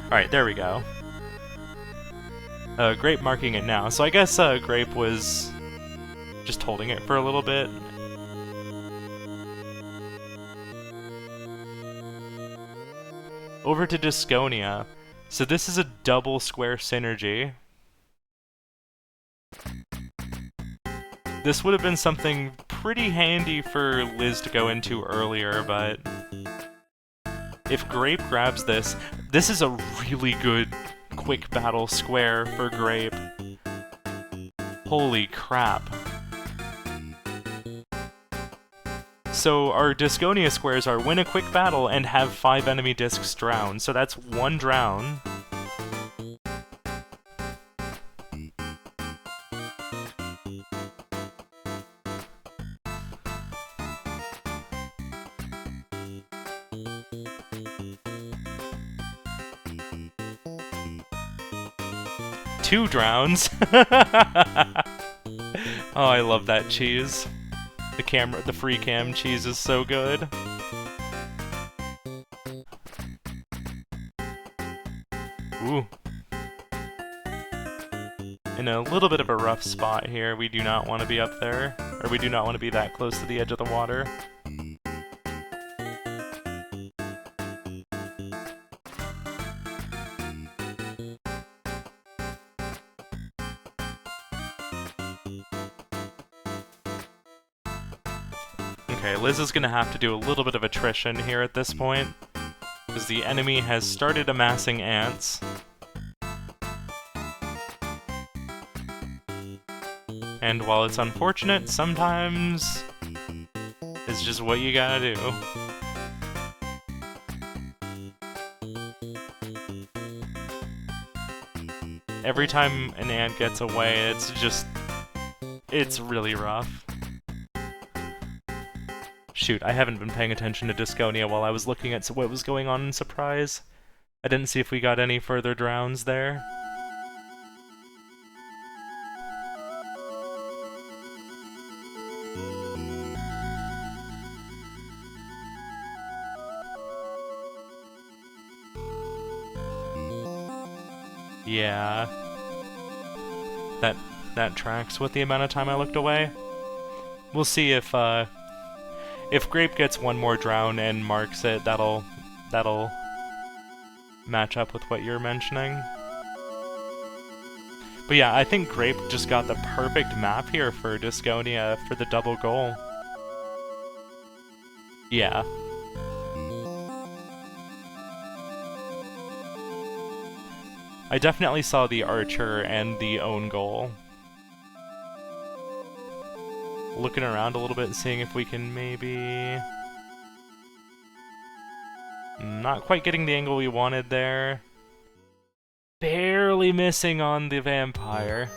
Alright, there we go. Grape marking it now. So I guess Grape was just holding it for a little bit. Over to Disconia. So this is a double square synergy. This would have been something pretty handy for Liz to go into earlier, but if Grape grabs this, this is a really good quick battle square for Grape. Holy crap. So our Disconia squares are win a quick battle and have 5 enemy discs drown, so that's 1 drown. Two drowns. Oh, I love that cheese. The free cam cheese is so good. Ooh. In a little bit of a rough spot here. We do not want to be up there, or we do not want to be that close to the edge of the water. Okay, Liz is gonna have to do a little bit of attrition here at this point, because the enemy has started amassing ants. And while it's unfortunate, sometimes it's just what you gotta do. Every time an ant gets away, it's really rough. Shoot, I haven't been paying attention to Disconia while I was looking at what was going on in Surprise. I didn't see if we got any further drowns there. Yeah. That tracks with the amount of time I looked away. We'll see if Grape gets one more drown and marks it, that'll match up with what you're mentioning. But yeah, I think Grape just got the perfect map here for Disconia for the double goal. Yeah. I definitely saw the archer and the own goal. Looking around a little bit and seeing if we can maybe... Not quite getting the angle we wanted there. Barely narrowly missing on the vampire.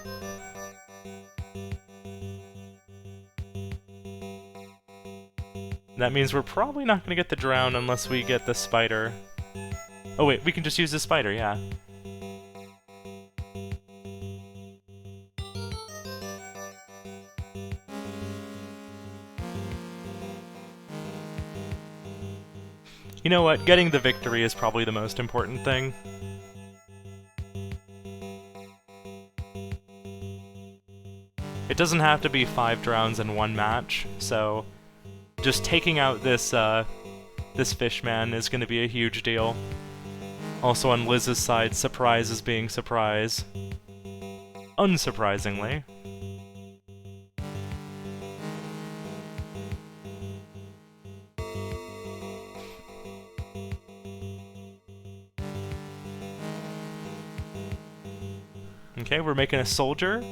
That means we're probably not going to get the drown unless we get the spider. Oh wait, we can just use the spider, yeah. You know what? Getting the victory is probably the most important thing. It doesn't have to be 5 drowns in one match, so just taking out this this fishman is going to be a huge deal. Also on Liz's side, surprise is being surprise. Unsurprisingly. Okay, we're making a soldier.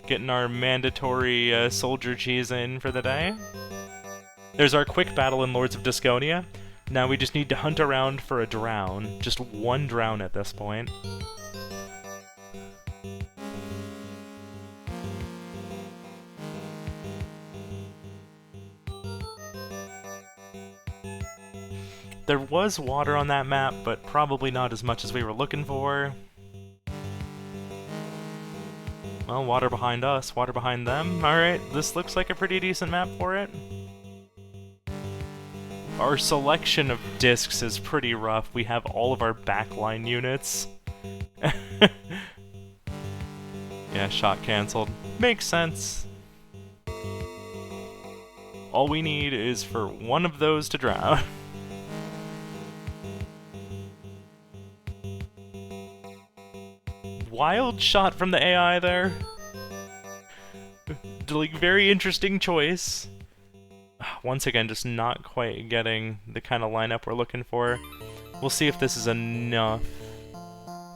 Getting our mandatory soldier cheese in for the day. There's our quick battle in Lords of Disconia. Now we just need to hunt around for a drown. Just one drown at this point. There was water on that map, but probably not as much as we were looking for. Well, water behind us, water behind them. Alright, this looks like a pretty decent map for it. Our selection of discs is pretty rough. We have all of our backline units. Yeah, shot cancelled. Makes sense. All we need is for one of those to drown. Wild shot from the AI there. Like, very interesting choice. Once again, just not quite getting the kind of lineup we're looking for. We'll see if this is enough.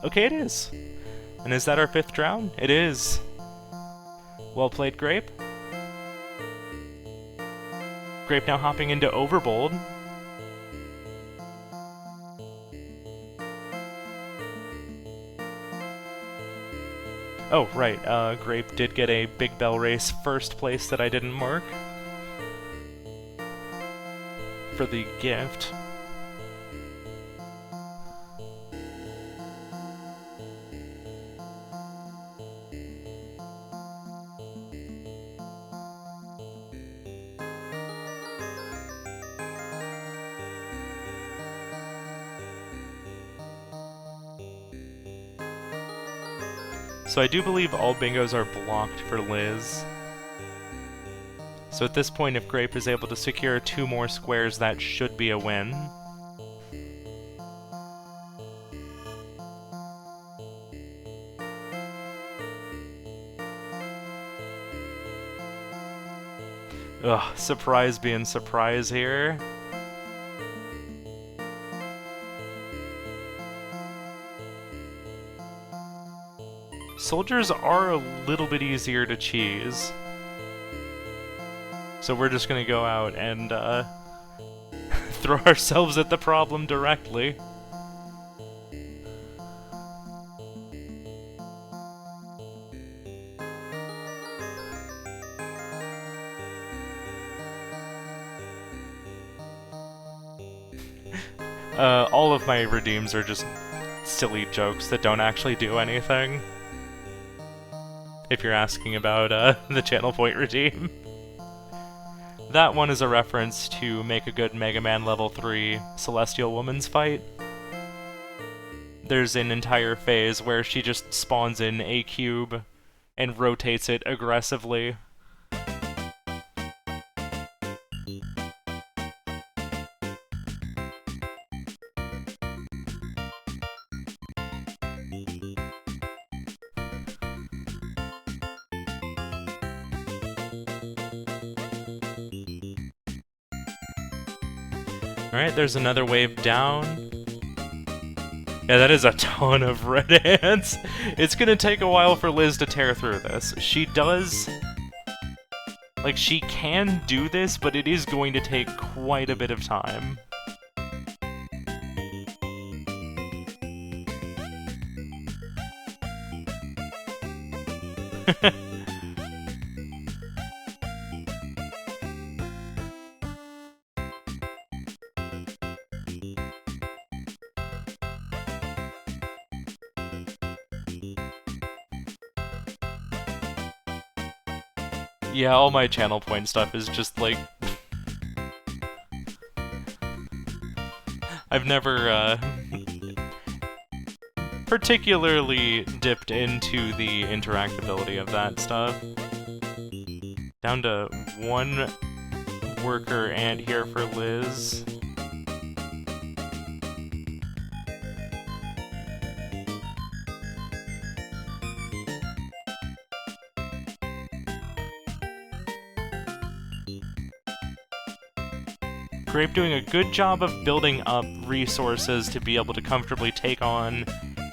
Okay, it is. And is that our 5th drown? It is. Well played, Grape. Grape now hopping into Overbold. Oh, right, Grape did get a Big Bell Race first place that I didn't mark. For the gift. So I do believe all bingos are blocked for Liz. So at this point, if Grape is able to secure 2 more squares, that should be a win. Ugh, surprise being surprise here. Soldiers are a little bit easier to cheese. So we're just gonna go out and throw ourselves at the problem directly. All of my redeems are just silly jokes that don't actually do anything. If you're asking about the channel point redeem. That one is a reference to Make a Good Mega Man Level 3 Celestial Woman's fight. There's an entire phase where she just spawns in a cube and rotates it aggressively. Alright, there's another wave down. Yeah, that is a ton of red ants. It's gonna take a while for Liz to tear through this. She does Like, she can do this, but it is going to take quite a bit of time. Yeah, all my channel point stuff is just like... I've never, particularly dipped into the interactability of that stuff. Down to one worker ant here for Liz. Grape doing a good job of building up resources to be able to comfortably take on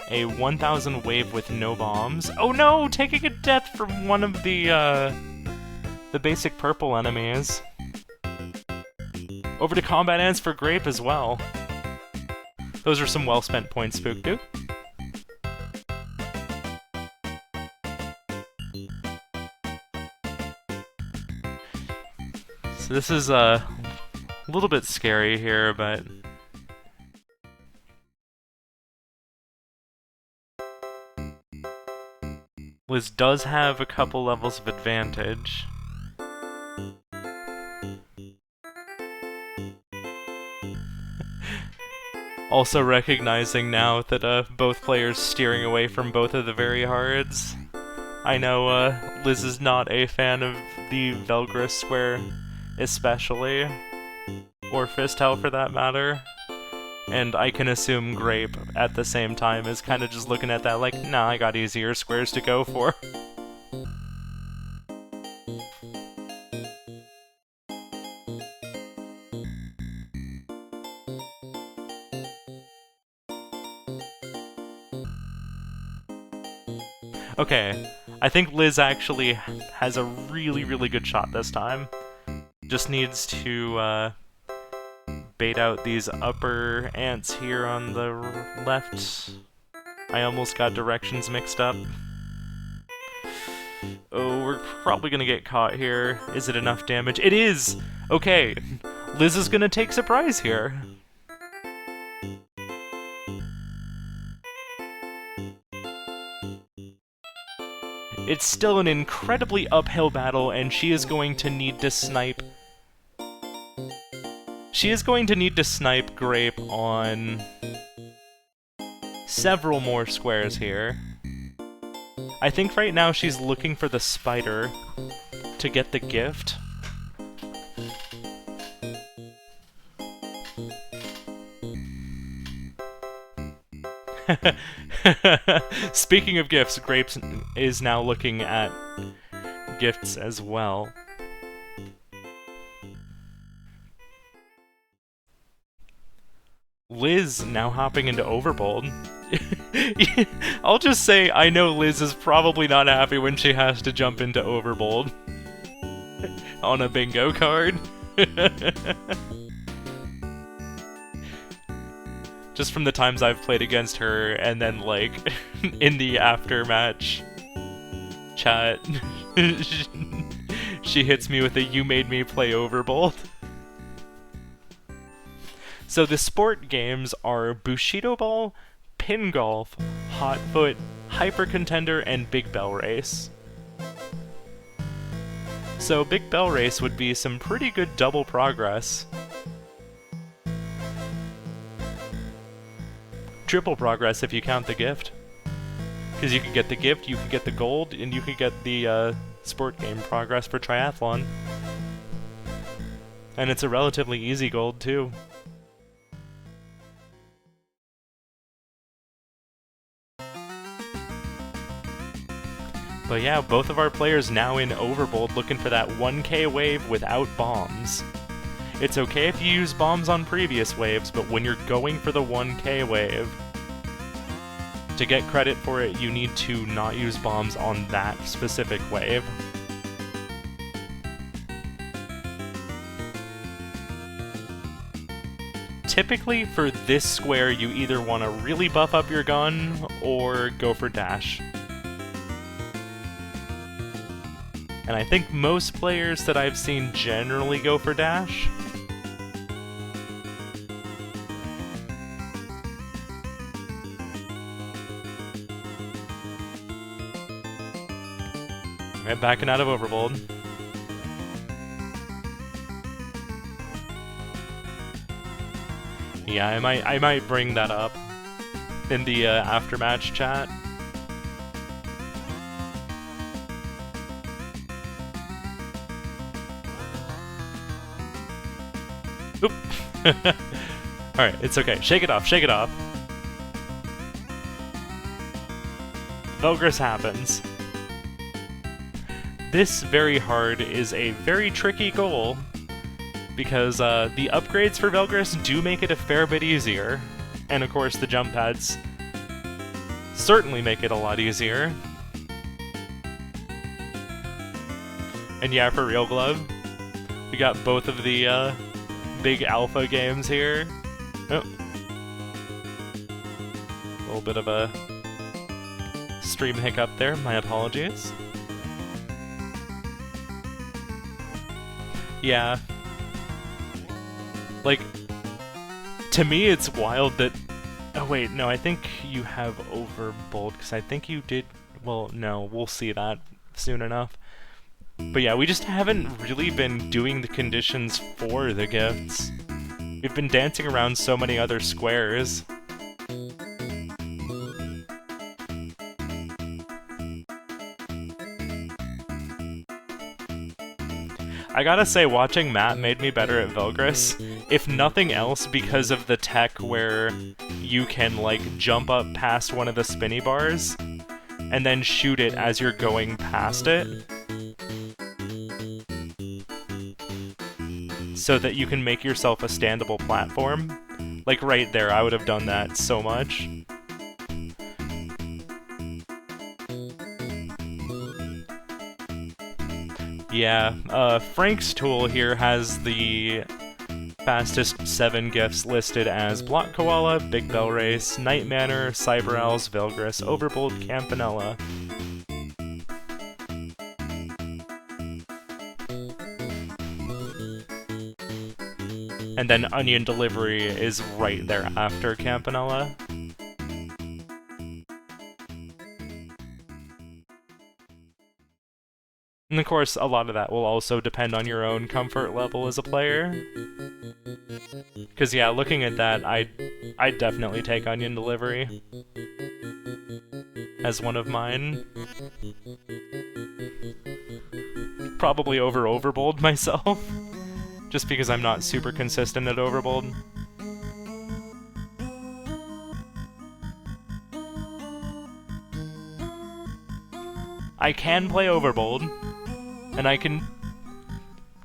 a 1000 wave with no bombs. Oh no! Taking a death from one of the basic purple enemies. Over to combat ants for Grape as well. Those are some well-spent points, Spookdoo. So this is, a little bit scary here, but... Liz does have a couple levels of advantage. Also recognizing now that both players steering away from both of the very hards. I know Liz is not a fan of the Velgris square, especially. Or Fistel for that matter. And I can assume Grape at the same time is kind of just looking at that like, nah, I got easier squares to go for. Okay, I think Liz actually has a really, really good shot this time. Just needs to, bait out these upper ants here on the left. I almost got directions mixed up. Oh, we're probably gonna get caught here. Is it enough damage? It is! Okay, Liz is gonna take surprise here. It's still an incredibly uphill battle, and she is going to need to snipe... She is going to need to snipe Grape on several more squares here. I think right now she's looking for the spider to get the gift. Speaking of gifts, Grape is now looking at gifts as well. Liz now hopping into Overbold. I'll just say I know Liz is probably not happy when she has to jump into Overbold on a bingo card. Just from the times I've played against her, and then, like, in the after-match chat, she hits me with a "you made me play Overbold." So the sport games are Bushido Ball, Pin Golf, Hot Foot, Hyper Contender, and Big Bell Race. So Big Bell Race would be some pretty good double progress. Triple progress if you count the gift. Because you can get the gift, you can get the gold, and you can get the sport game progress for triathlon. And it's a relatively easy gold too. But yeah, both of our players now in Overbold looking for that 1k wave without bombs. It's okay if you use bombs on previous waves, but when you're going for the 1k wave, to get credit for it, you need to not use bombs on that specific wave. typically for this square you either want to really buff up your gun or go for dash. And I think most players that I've seen generally go for dash. Right, backing out of Overbold. Yeah, I might bring that up in the after-match chat. Oop. Alright, it's okay. Shake it off, shake it off. Velgris happens. This very hard is a very tricky goal, because the upgrades for Velgris do make it a fair bit easier, and of course the jump pads certainly make it a lot easier. And yeah, for real, Glove, we got both of the big alpha games here. Oh. A little bit of a stream hiccup there, my apologies. Yeah. Like, to me it's wild that... Oh wait, no, I think you have Overbold, because I think you did... Well, no, we'll see that soon enough. But yeah, we just haven't really been doing the conditions for the gifts. We've been dancing around so many other squares. I gotta say, watching Matt made me better at Velgris, if nothing else because of the tech where you can, like, jump up past one of the spinny bars and then shoot it as you're going past it. So that you can make yourself a standable platform. Like, right there, I would have done that so much. Yeah, Frank's tool here has the fastest 7 gifts listed as Block Koala, Big Bell Race, Night Manor, Cyber Owls, Velgris, Overbold, Campanella. And then Onion Delivery is right there after Campanella. And of course, a lot of that will also depend on your own comfort level as a player. Because yeah, looking at that, I'd definitely take Onion Delivery as one of mine. Probably over Overbold myself, just because I'm not super consistent at Overbold. I can play Overbold, and I can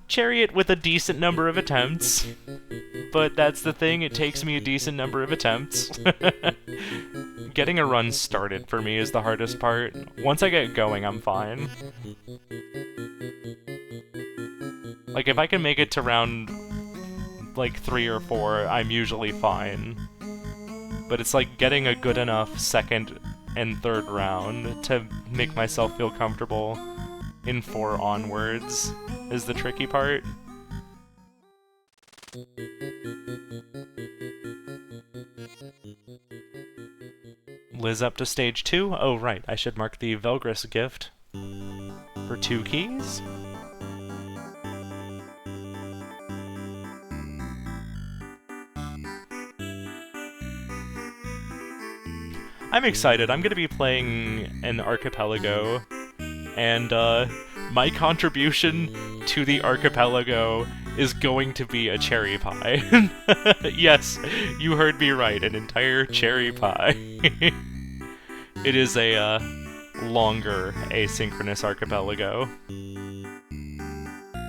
cherry it with a decent number of attempts, but that's the thing, it takes me a decent number of attempts. Getting a run started for me is the hardest part. Once I get going, I'm fine. Like, if I can make it to round, like, 3 or 4, I'm usually fine. But it's like getting a good enough second and third round to make myself feel comfortable in 4 onwards is the tricky part. Liz up to stage 2? Oh right, I should mark the Velgris gift for 2 keys. I'm excited. I'm going to be playing an Archipelago, and my contribution to the Archipelago is going to be a cherry pie. Yes, you heard me right, an entire cherry pie. It is a longer asynchronous Archipelago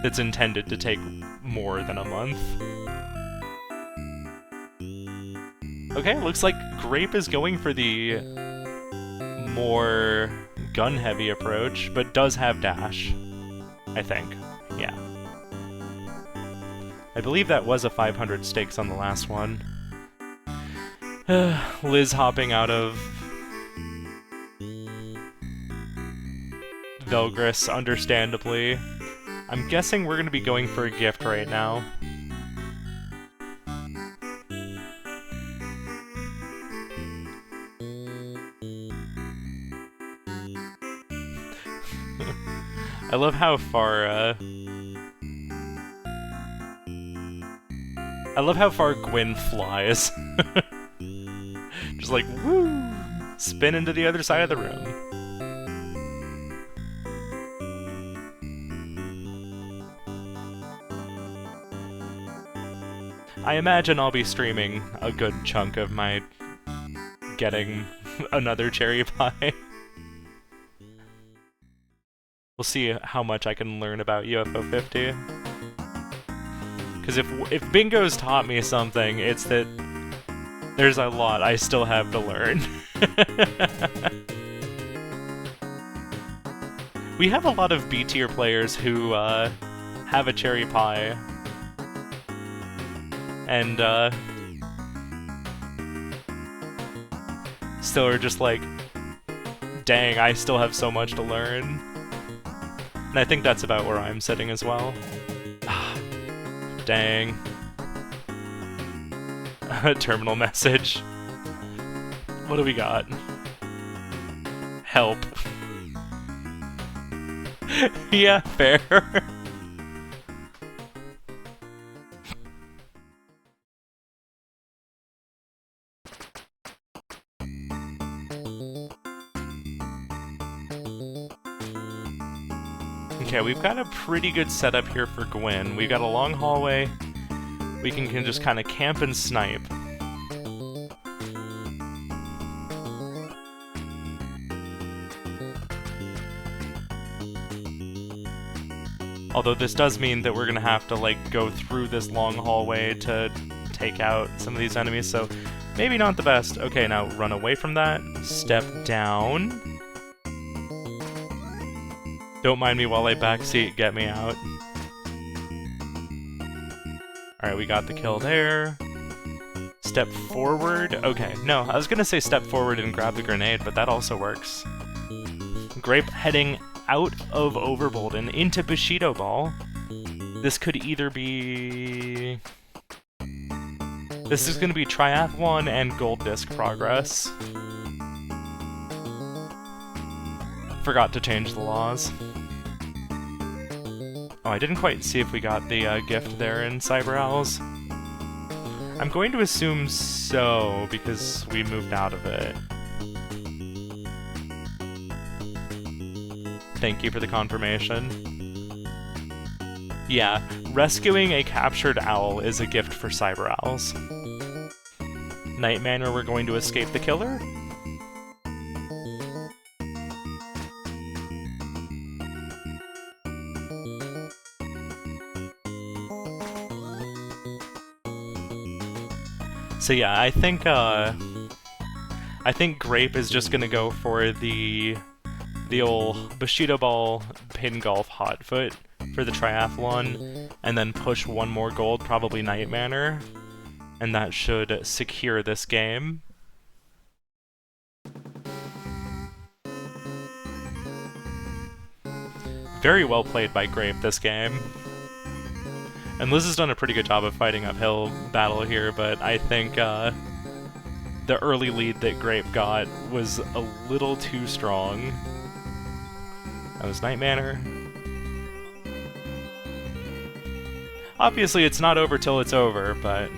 that's intended to take more than a month. Okay, looks like Grape is going for the more gun-heavy approach, but does have dash, I think. Yeah. I believe that was a 500 stakes on the last one. Liz hopping out of Velgris, understandably. I'm guessing we're gonna be going for a gift right now. I love how far, I love how far Gwyn flies. Just like, woo! Spin into the other side of the room. I imagine I'll be streaming a good chunk of my getting another cherry pie. We'll see how much I can learn about UFO 50. Because if Bingo's taught me something, it's that there's a lot I still have to learn. We have a lot of B tier players who have a cherry pie. And still are just like, dang, I still have so much to learn. And I think that's about where I'm sitting as well. Dang. Terminal message. What do we got? Help. Yeah, fair. Okay, we've got a pretty good setup here for Gwyn. We've got a long hallway. We can just kind of camp and snipe. Although this does mean that we're gonna have to, like, go through this long hallway to take out some of these enemies, so maybe not the best. Okay, now run away from that. Step down. Don't mind me while I backseat, get me out. Alright, we got the kill there. Step forward. Okay, no, I was gonna say step forward and grab the grenade, but that also works. Grape heading out of Overbolden into Bushido Ball. This could either be... This is gonna be Triathlon and Gold Disc progress. Forgot to change the laws. Oh, I didn't quite see if we got the gift there in Cyber Owls. I'm going to assume so, because we moved out of it. Thank you for the confirmation. Yeah, rescuing a captured owl is a gift for Cyber Owls. Night Manor, we're going to escape the killer. So yeah, I think Grape is just gonna go for the old Bushido Ball Pin Golf Hotfoot for the triathlon, and then push one more gold, probably Night Manor, and that should secure this game. Very well played by Grape this game. And Liz has done a pretty good job of fighting uphill battle here, but I think the early lead that Grape got was a little too strong. That was Night Manor. Obviously it's not over till it's over, but...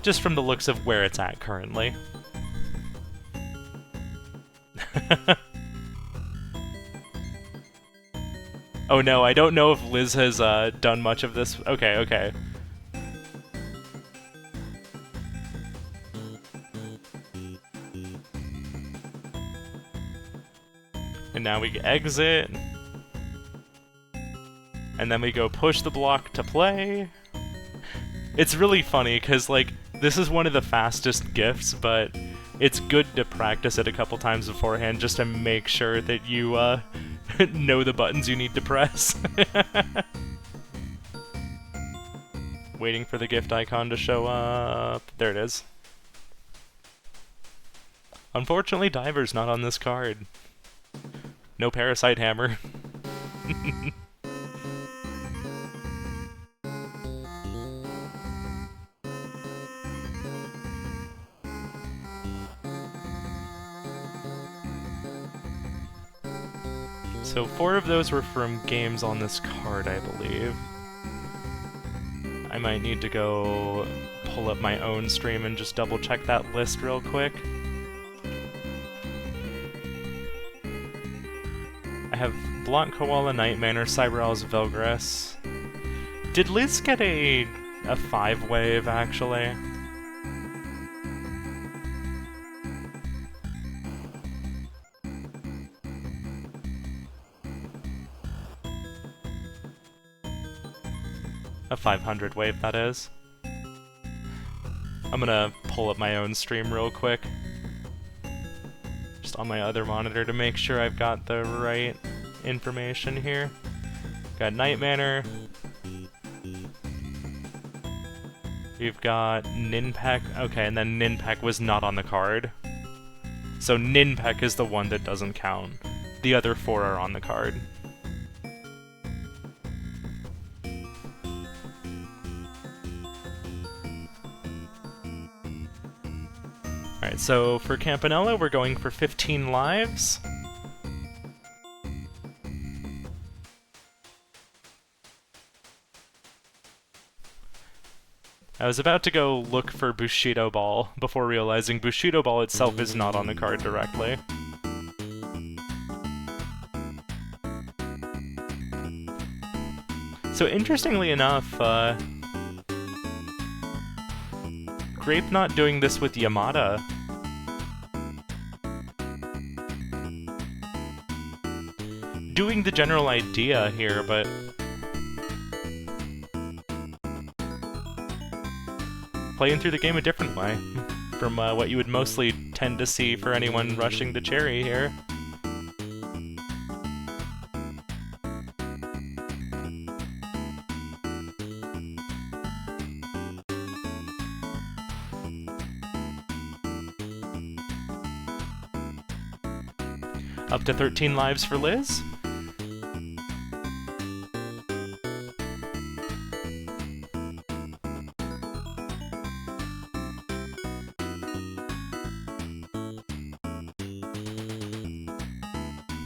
just from the looks of where it's at currently. Oh no, I don't know if Liz has done much of this. Okay, okay. And now we exit. And then we go push the block to play. It's really funny, because, like, this is one of the fastest gifts, but it's good to practice it a couple times beforehand just to make sure that you, know the buttons you need to press. Waiting for the gift icon to show up. There it is. Unfortunately, Diver's not on this card. No Parasite Hammer. So 4 of those were from games on this card, I believe. I might need to go pull up my own stream and just double check that list real quick. I have Blunt Koala, Night Manor, Cyberowl's Velgress. Did Liz get a 5-wave, actually? A 500 wave, that is. I'm gonna pull up my own stream real quick. Just on my other monitor to make sure I've got the right information here. Got Night Manor. We've got Ninpeck. Okay, and then Ninpeck was not on the card. So Ninpeck is the one that doesn't count. The other 4 are on the card. Alright, so for Campanella, we're going for 15 lives. I was about to go look for Bushido Ball before realizing Bushido Ball itself is not on the card directly. So interestingly enough, Grape not doing this with Yamada. Doing the general idea here, but playing through the game a different way from what you would mostly tend to see for anyone rushing the cherry here. Up to 13 lives for Liz.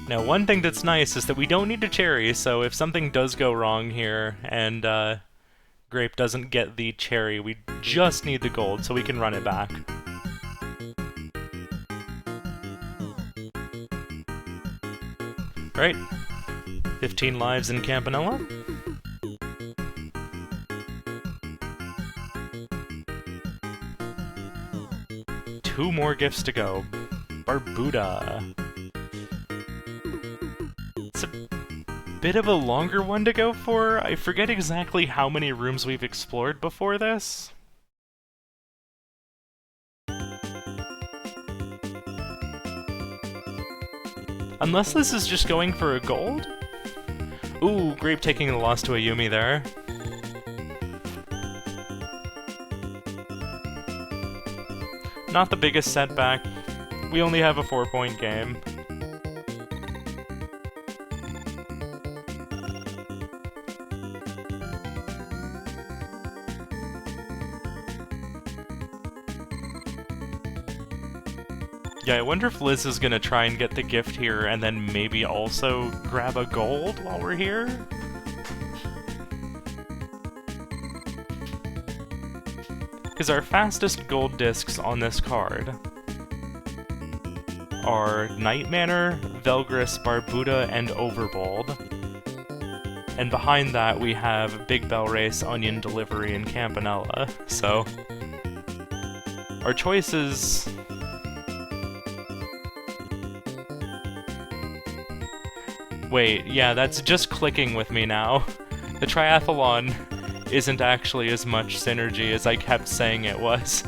Now, one thing that's nice is that we don't need a cherry, so if something does go wrong here and Grape doesn't get the cherry, we just need the gold so we can run it back. Right, 15 lives in Campanella. Two more gifts to go. Barbuda. It's a bit of a longer one to go for. I forget exactly how many rooms we've explored before this. Unless this is just going for a gold? Ooh, Grape taking the loss to a Yumi there. Not the biggest setback. We only have a 4-point game. Yeah, I wonder if Liz is gonna try and get the gift here and then maybe also grab a gold while we're here? Because our fastest gold discs on this card are Night Manor, Velgress, Barbuda, and Overbold. And behind that we have Big Bell Race, Onion Delivery, and Campanella. So our choices... Wait, yeah, that's just clicking with me now. The triathlon isn't actually as much synergy as I kept saying it was.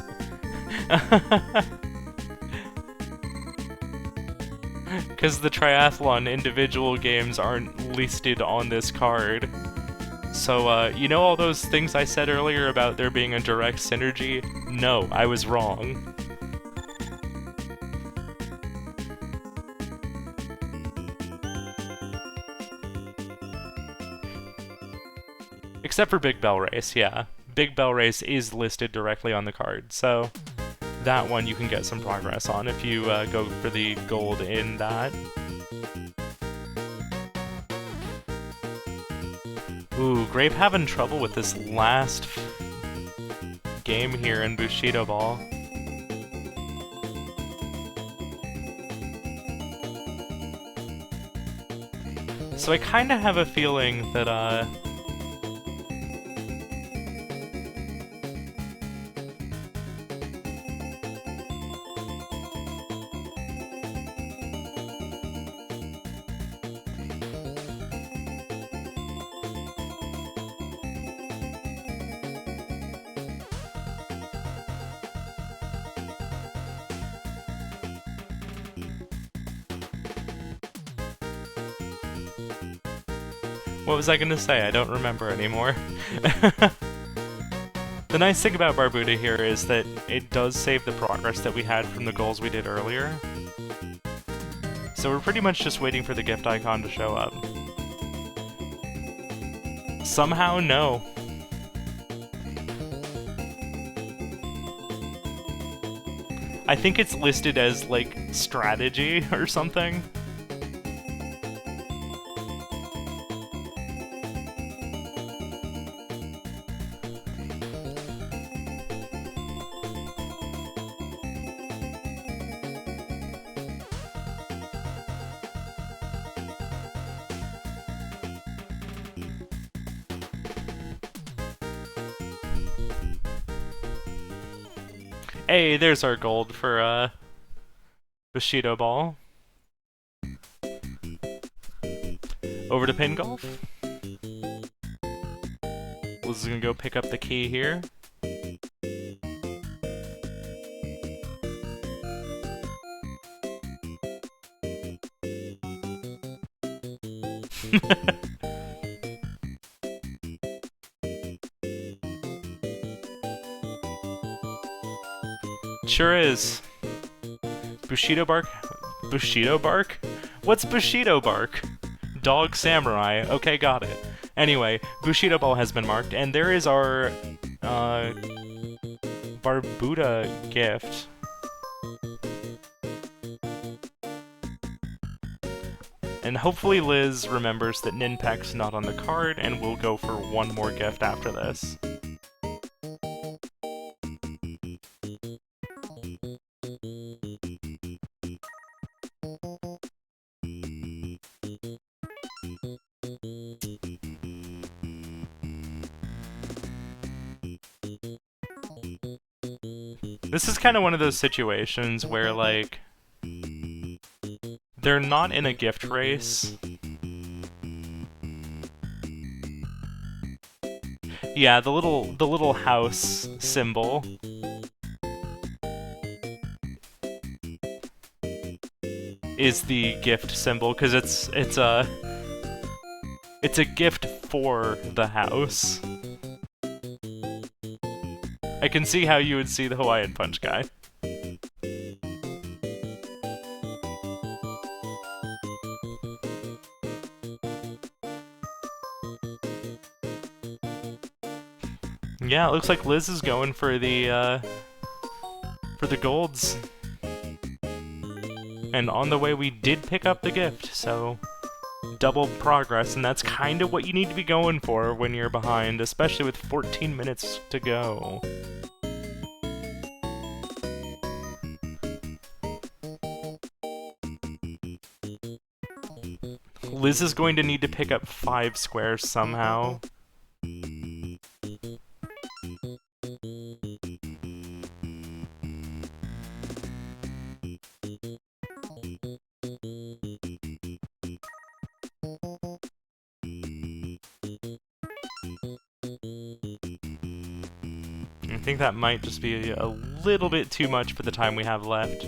Because the triathlon individual games aren't listed on this card. So, you know all those things I said earlier about there being a direct synergy? No, I was wrong. Except for Big Bell Race, yeah. Big Bell Race is listed directly on the card, so that one you can get some progress on if you go for the gold in that. Ooh, Grape having trouble with this last game here in Bushido Ball. So I kinda have a feeling that, what was I gonna say? I don't remember anymore. The nice thing about Barbuda here is that it does save the progress that we had from the goals we did earlier. So we're pretty much just waiting for the gift icon to show up. Somehow, no. I think it's listed as, like, strategy or something. Hey, there's our gold for, Bushido Ball. Over to Pin Golf. Liz is gonna go pick up the key here. Sure is. Bushido Bark? Bushido Bark? What's Bushido Bark? Dog Samurai. Okay, got it. Anyway, Bushido Ball has been marked, and there is our, Barbuda gift. And hopefully Liz remembers that Ninpek's not on the card, and we'll go for one more gift after this. This is kind of one of those situations where, like, they're not in a gift race. Yeah, the little house symbol is the gift symbol because it's a gift for the house. I can see how you would see the Hawaiian Punch guy. Yeah, it looks like Liz is going for the golds. And on the way we did pick up the gift, so double progress, and that's kind of what you need to be going for when you're behind, especially with 14 minutes to go. Liz is going to need to pick up 5 squares somehow. think that might just be a little bit too much for the time we have left.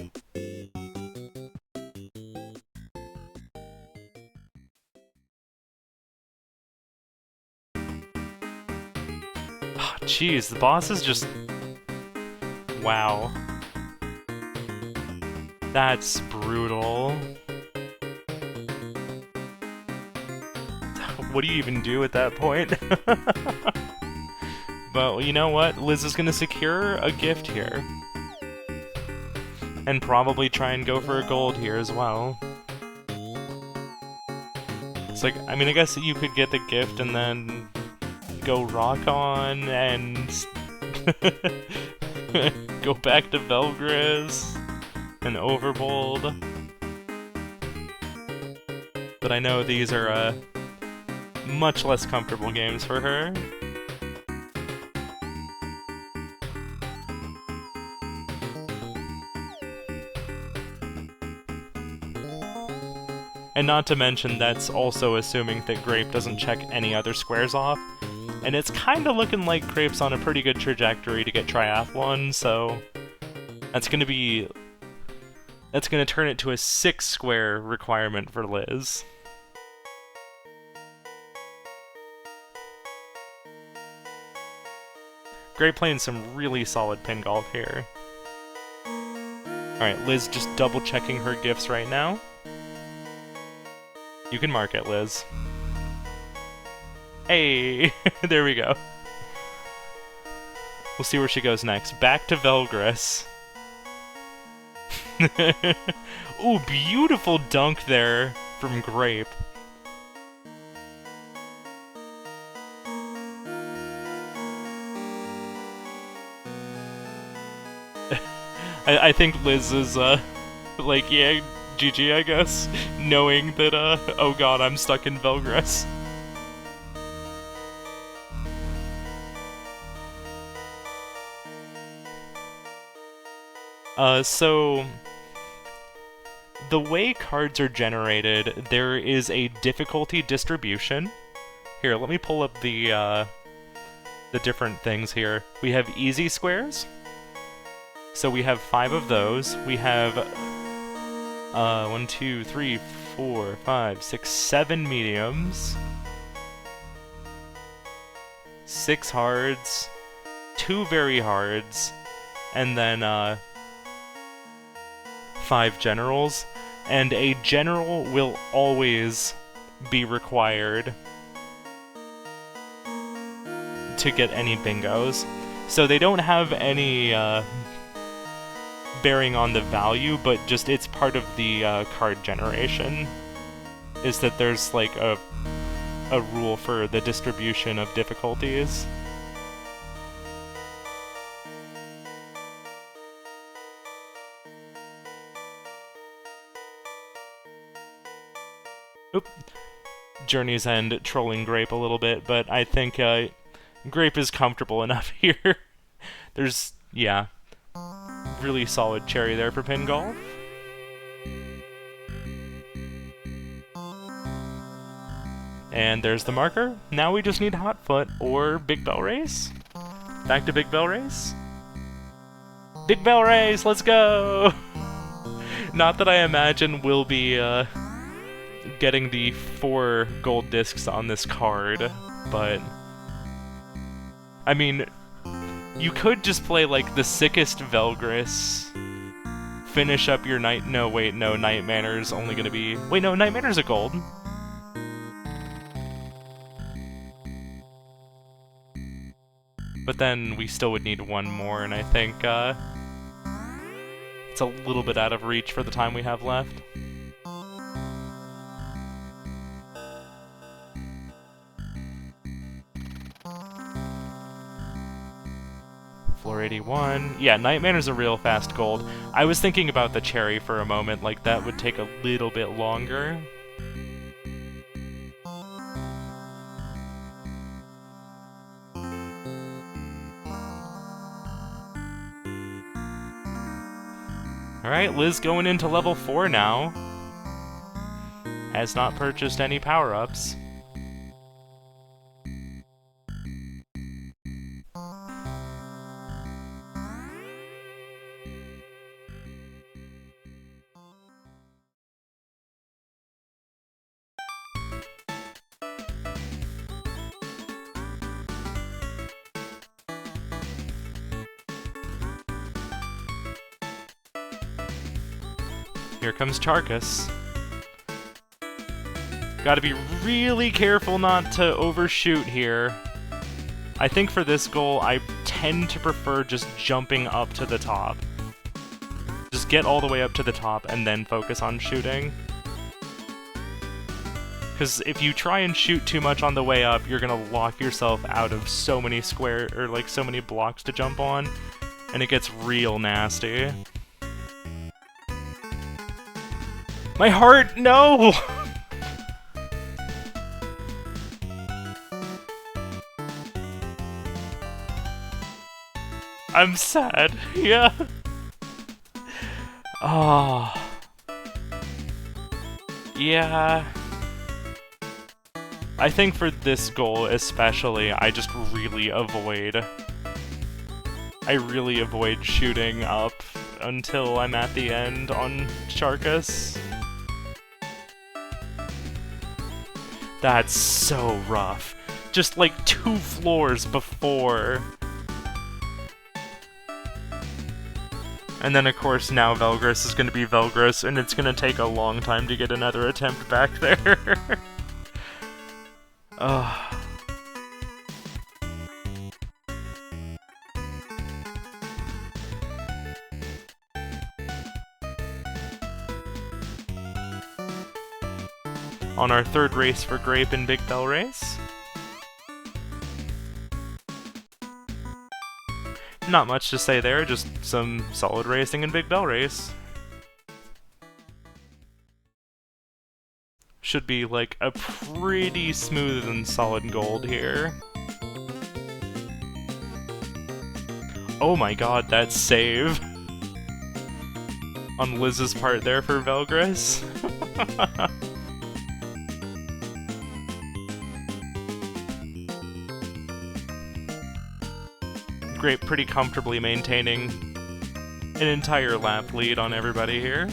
Jeez, the boss is just... Wow. That's brutal. What do you even do at that point? But you know what? Liz is gonna secure a gift here. And probably try and go for a gold here as well. It's like, I mean, I guess you could get the gift and then go rock on and go back to Velgris and Overbold. But I know these are much less comfortable games for her. And not to mention, that's also assuming that Grape doesn't check any other squares off. And it's kinda looking like Grape's on a pretty good trajectory to get Triathlon, so... That's gonna turn it to a 6-square requirement for Liz. Grape playing some really solid pin golf here. Alright, Liz just double-checking her gifts right now. You can mark it, Liz. Hey! There we go. We'll see where she goes next. Back to Velgris. Ooh, beautiful dunk there from Grape. I think Liz is, like, yeah, GG, I guess, knowing that, oh god, I'm stuck in Velgris. So... The way cards are generated, there is a difficulty distribution. Here, let me pull up the different things here. We have easy squares. So we have 5 of those. We have 1, 2, 3, 4, 5, 6, 7 mediums, 6 hards, 2 very hards, and then 5 generals. And a general will always be required to get any bingos. So they don't have any bearing on the value, but just it's part of the card generation, is that there's like a rule for the distribution of difficulties. Oop. Journey's End trolling Grape a little bit, but I think Grape is comfortable enough here. There's, yeah, really solid cherry there for pin golf. And there's the marker. Now we just need Hot Foot or Big Bell Race. Back to Big Bell Race. Big Bell Race, let's go! Not that I imagine we'll be getting the 4 gold discs on this card, but... I mean, you could just play, like, the sickest Velgris, finish up your night... No, wait, no, Night Manor's only gonna be... Wait, no, Night Manor's a gold. But then we still would need 1 more, and I think, it's a little bit out of reach for the time we have left. Floor 81. Yeah, Night Manor's a real fast gold. I was thinking about the cherry for a moment, like that would take a little bit longer. Alright, Liz going into level 4 now. Has not purchased any power-ups. Here comes Charcus. Gotta be really careful not to overshoot here. I think for this goal, I tend to prefer just jumping up to the top. Just get all the way up to the top and then focus on shooting. Because if you try and shoot too much on the way up, you're gonna lock yourself out of so many so many blocks to jump on, and it gets real nasty. My heart, no! I'm sad, yeah. Oh. Yeah. I think for this goal especially, I just really avoid shooting up until I'm at the end on Charcus. That's so rough. Just like 2 floors before. And then of course now Velgris is going to be Velgris, and it's going to take a long time to get another attempt back there. Ugh. On our third race for Grape and Big Bell Race. Not much to say there, just some solid racing in Big Bell Race. Should be like a pretty smooth and solid gold here. Oh my god, that save on Liz's part there for Velgris. Grape pretty comfortably maintaining an entire lap lead on everybody here.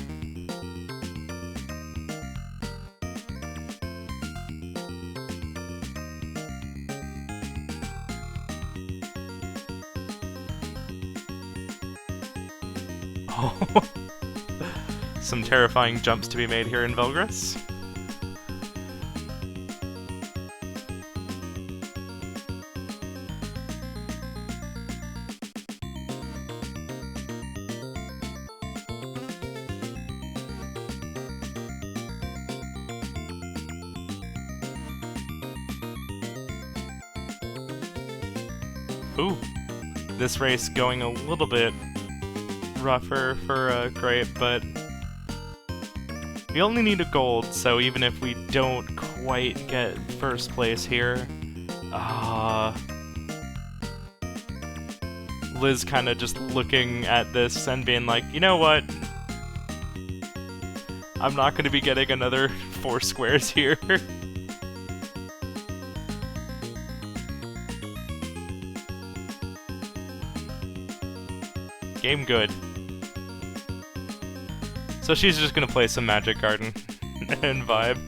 Oh. Some terrifying jumps to be made here in Velgris. Ooh, this race going a little bit rougher for Grape, but we only need a gold, so even if we don't quite get first place here, Liz kind of just looking at this and being like, you know what? I'm not going to be getting another 4 squares here. Game good. So she's just gonna play some Magic Garden and vibe.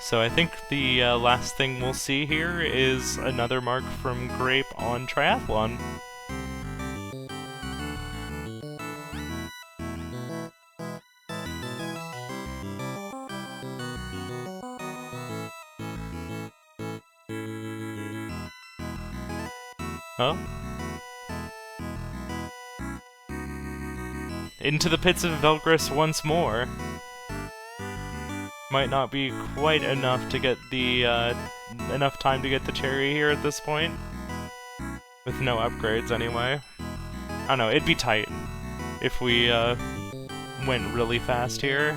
So I think the last thing we'll see here is another mark from Grape on Triathlon. Huh? Into the pits of Velgris once more. Might not be quite enough to get the, enough time to get the cherry here at this point. With no upgrades, anyway. I don't know, it'd be tight if we, went really fast here.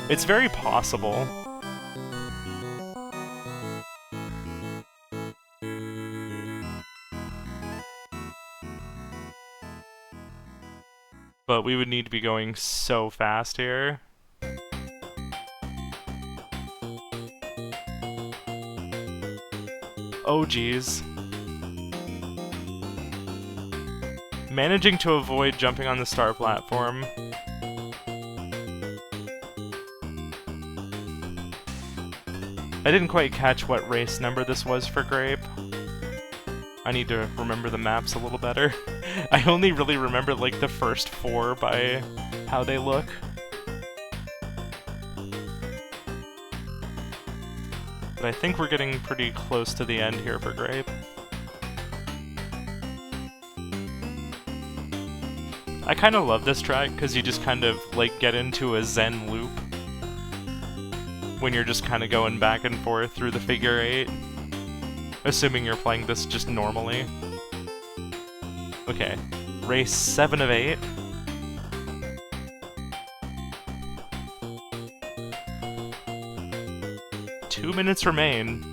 It's very possible. But we would need to be going so fast here. Oh, geez. Managing to avoid jumping on the star platform. I didn't quite catch what race number this was for Grape. I need to remember the maps a little better. I only really remember, like, the first 4 by how they look. But I think we're getting pretty close to the end here for Grape. I kind of love this track, because you just kind of, like, get into a zen loop when you're just kind of going back and forth through the figure 8. Assuming you're playing this just normally. Okay, race 7 of 8. Two minutes remain.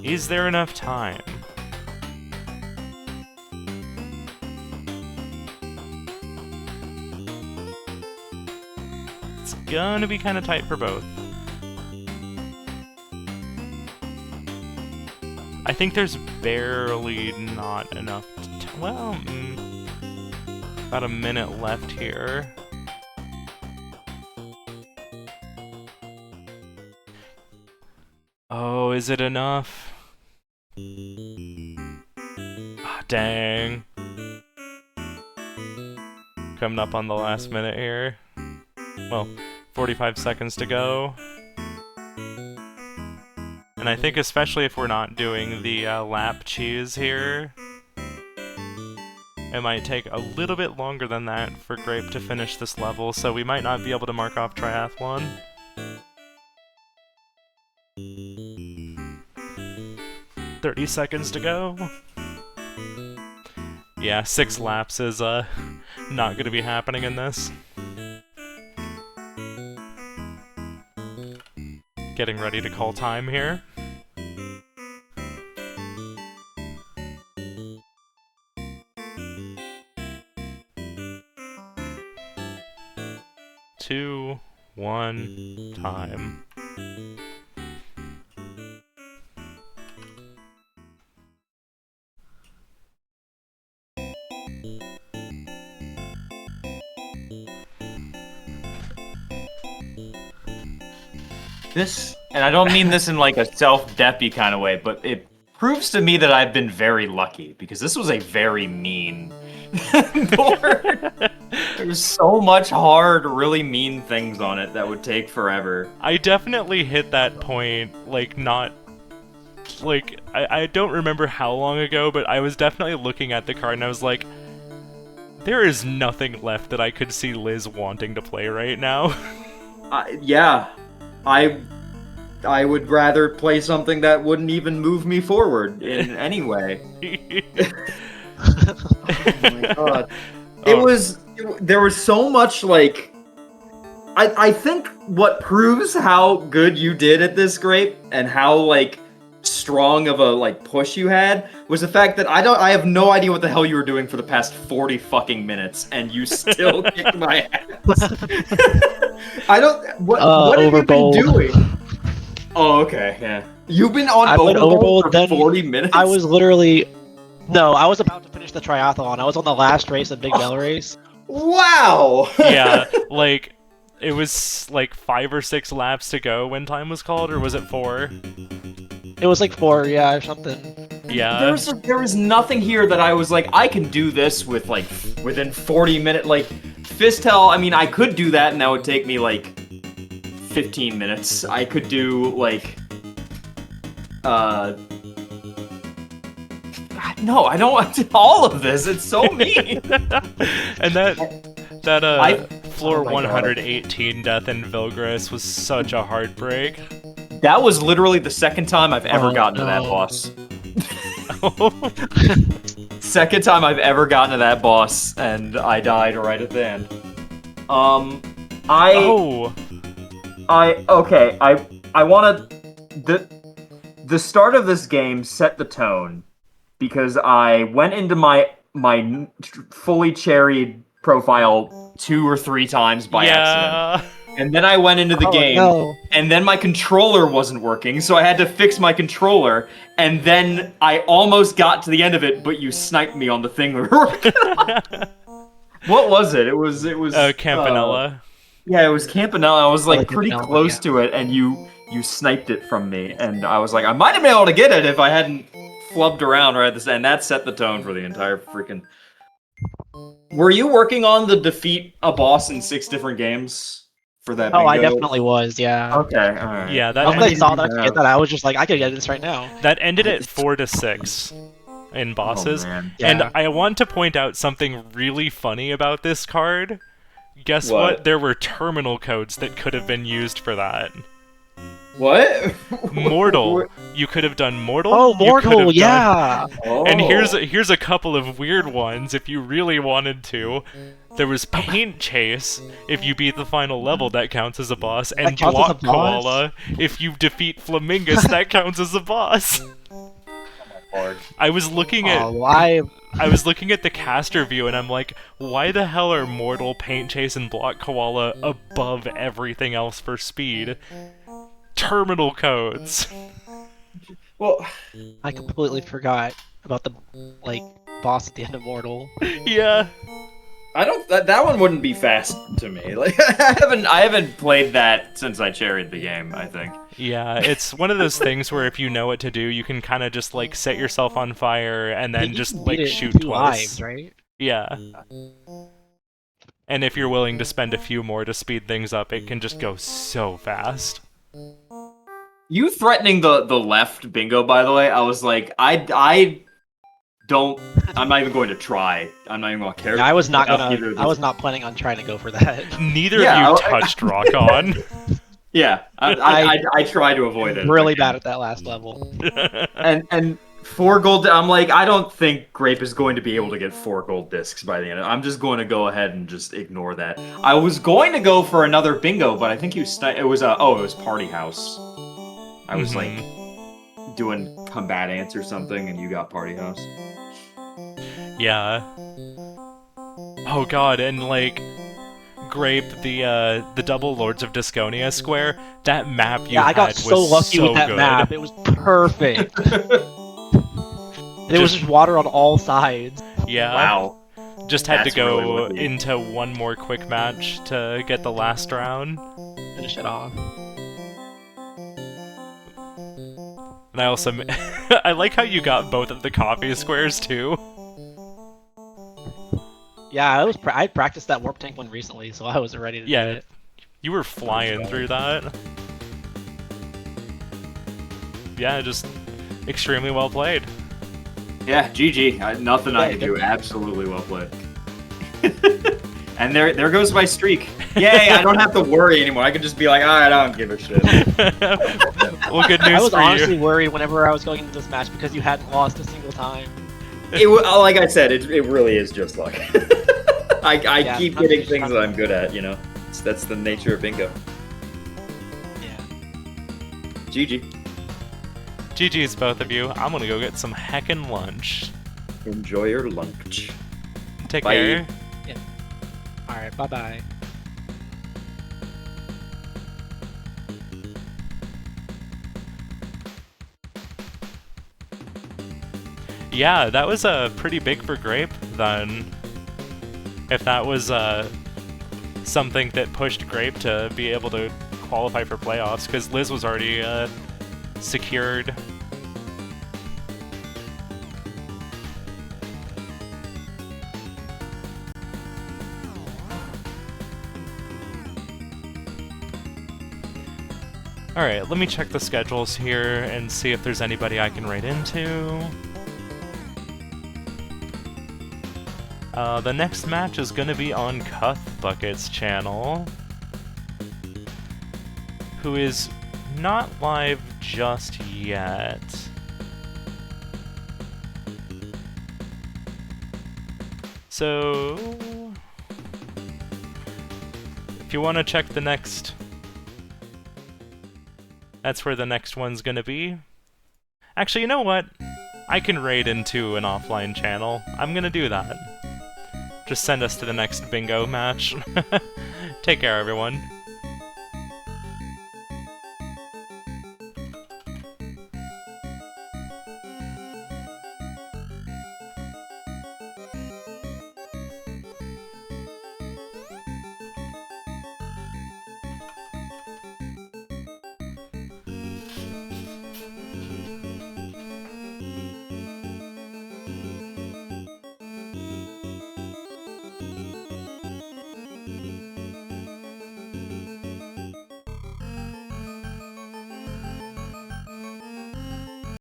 Is there enough time? It's gonna be kind of tight for both. I think there's barely not enough well, about a minute left here. Oh, is it enough? Ah, dang. Coming up on the last minute here. Well, 45 seconds to go. And I think especially if we're not doing the lap cheese here, it might take a little bit longer than that for Grape to finish this level, so we might not be able to mark off triathlon. 30 seconds to go. Yeah, 6 laps is not gonna be happening in this. Getting ready to call time here. Two, 1, time. This, and I don't mean this in like a self-deppy kind of way, but it proves to me that I've been very lucky, because this was a very mean board. There's so much hard, really mean things on it that would take forever. I definitely hit that point, like, not... Like, I don't remember how long ago, but I was definitely looking at the card and I was like, there is nothing left that I could see Liz wanting to play right now. Yeah. I would rather play something that wouldn't even move me forward in any way. Oh my god. There was so much, like... I think what proves how good you did at this, Grape, and how, like, strong of a, like, push you had, was the fact that I have no idea what the hell you were doing for the past 40 fucking minutes, and you still kicked my ass. What have you been doing? Oh, okay, yeah. You've been on overbold for 40 minutes? I was literally... No, I was about to finish the triathlon. I was on the last race of Big Bell Race. Wow! Yeah, like, it was like 5 or 6 laps to go when time was called, or was it 4? It was like 4, yeah, or something. Yeah. There was nothing here that I was like, I can do this with, like, within 40 minutes. Like, Fistel, I mean, I could do that and that would take me, like, 15 minutes. I could do, like, no, I don't want to, all of this. It's so mean. And that floor 118 death in Vilgris was such a heartbreak. That was literally the second time I've ever gotten to that boss. Second time I've ever gotten to that boss, and I died right at the end. I want to. The start of this game set the tone because I went into my fully cherried profile 2 or 3 times by accident. And then I went into the game, and then my controller wasn't working, so I had to fix my controller, and then I almost got to the end of it, but you sniped me on the thing we were working on. What was it? It was Campanella. Yeah, it was Campanella. I was like pretty close to it, and you sniped it from me, and I was like, I might have been able to get it if I hadn't flubbed around right at this, and that set the tone for the entire freaking... Were you working on the defeat a boss in 6 different games? For that bingo? I definitely was, yeah. Okay, alright. Yeah, Once I saw that I could get that, I was just like, I could get this right now. That ended at 4 to 6 in bosses. Oh, man. And Yeah. I want to point out something really funny about this card. Guess what? There were terminal codes that could have been used for that. What? Mortal. You could have done Mortal. Oh, Mortal, yeah! And here's a couple of weird ones if you really wanted to. There was Paint Chase. If you beat the final level, that counts as a boss. And Block Koala. If you defeat Flamingus, that counts as a boss. I was looking at the caster view, and I'm like, why the hell are Mortal, Paint Chase, and Block Koala above everything else for speed? Terminal codes. Well, I completely forgot about the boss at the end of Mortal. Yeah. I don't. That one wouldn't be fast to me. Like I haven't played that since I cherried the game, I think. Yeah, it's one of those things where if you know what to do, you can kind of just set yourself on fire and then just shoot twice. Lives, right? Yeah. And if you're willing to spend a few more to speed things up, it can just go so fast. You threatening the left bingo, by the way, I was like, I'm not even going to try. I'm not even going to care. Yeah, I was not planning on trying to go for that. Neither of you touched Rock On. Yeah, I try to avoid it. Really bad at that last level. and 4 gold. I'm like, I don't think Grape is going to be able to get 4 gold discs by the end. I'm just going to go ahead and just ignore that. I was going to go for another bingo, but I think it was Party House. I was doing Combat Ants or something, and you got Party House. Yeah. Oh god, and Grape, the double Lords of Disconia square, that map you had was so good. I got so lucky with that map. It was perfect. There was just water on all sides. Yeah. Wow. Just had to go into one more quick match to get the last round. Finish it off. And I also... I like how you got both of the coffee squares, too. Yeah, I practiced that Warp Tank one recently, so I was ready to do it. You were flying through that. Yeah, just extremely well played. Yeah, GG. Nothing I can do. Absolutely well played. And there goes my streak. Yay, I don't have to worry anymore. I can just be like, alright, I don't give a shit. Well, good news for you. I was honestly worried whenever I was going into this match because you hadn't lost a single time. Like I said, it really is just luck. I keep getting things that I'm good at, you know? That's the nature of bingo. Yeah. GG. GG's both of you. I'm gonna go get some heckin' lunch. Enjoy your lunch. Take Bye. care. Yeah. Alright, bye-bye. Yeah, that was pretty big for Grape, then. If that was something that pushed Grape to be able to qualify for playoffs, because Liz was already secured. Alright, let me check the schedules here and see if there's anybody I can write into. The next match is going to be on Cuthbucket's channel, who is not live just yet. So, if you want to check the next, that's where the next one's gonna be. Actually, you know what? I can raid into an offline channel. I'm gonna do that. Just send us to the next bingo match. Take care, everyone.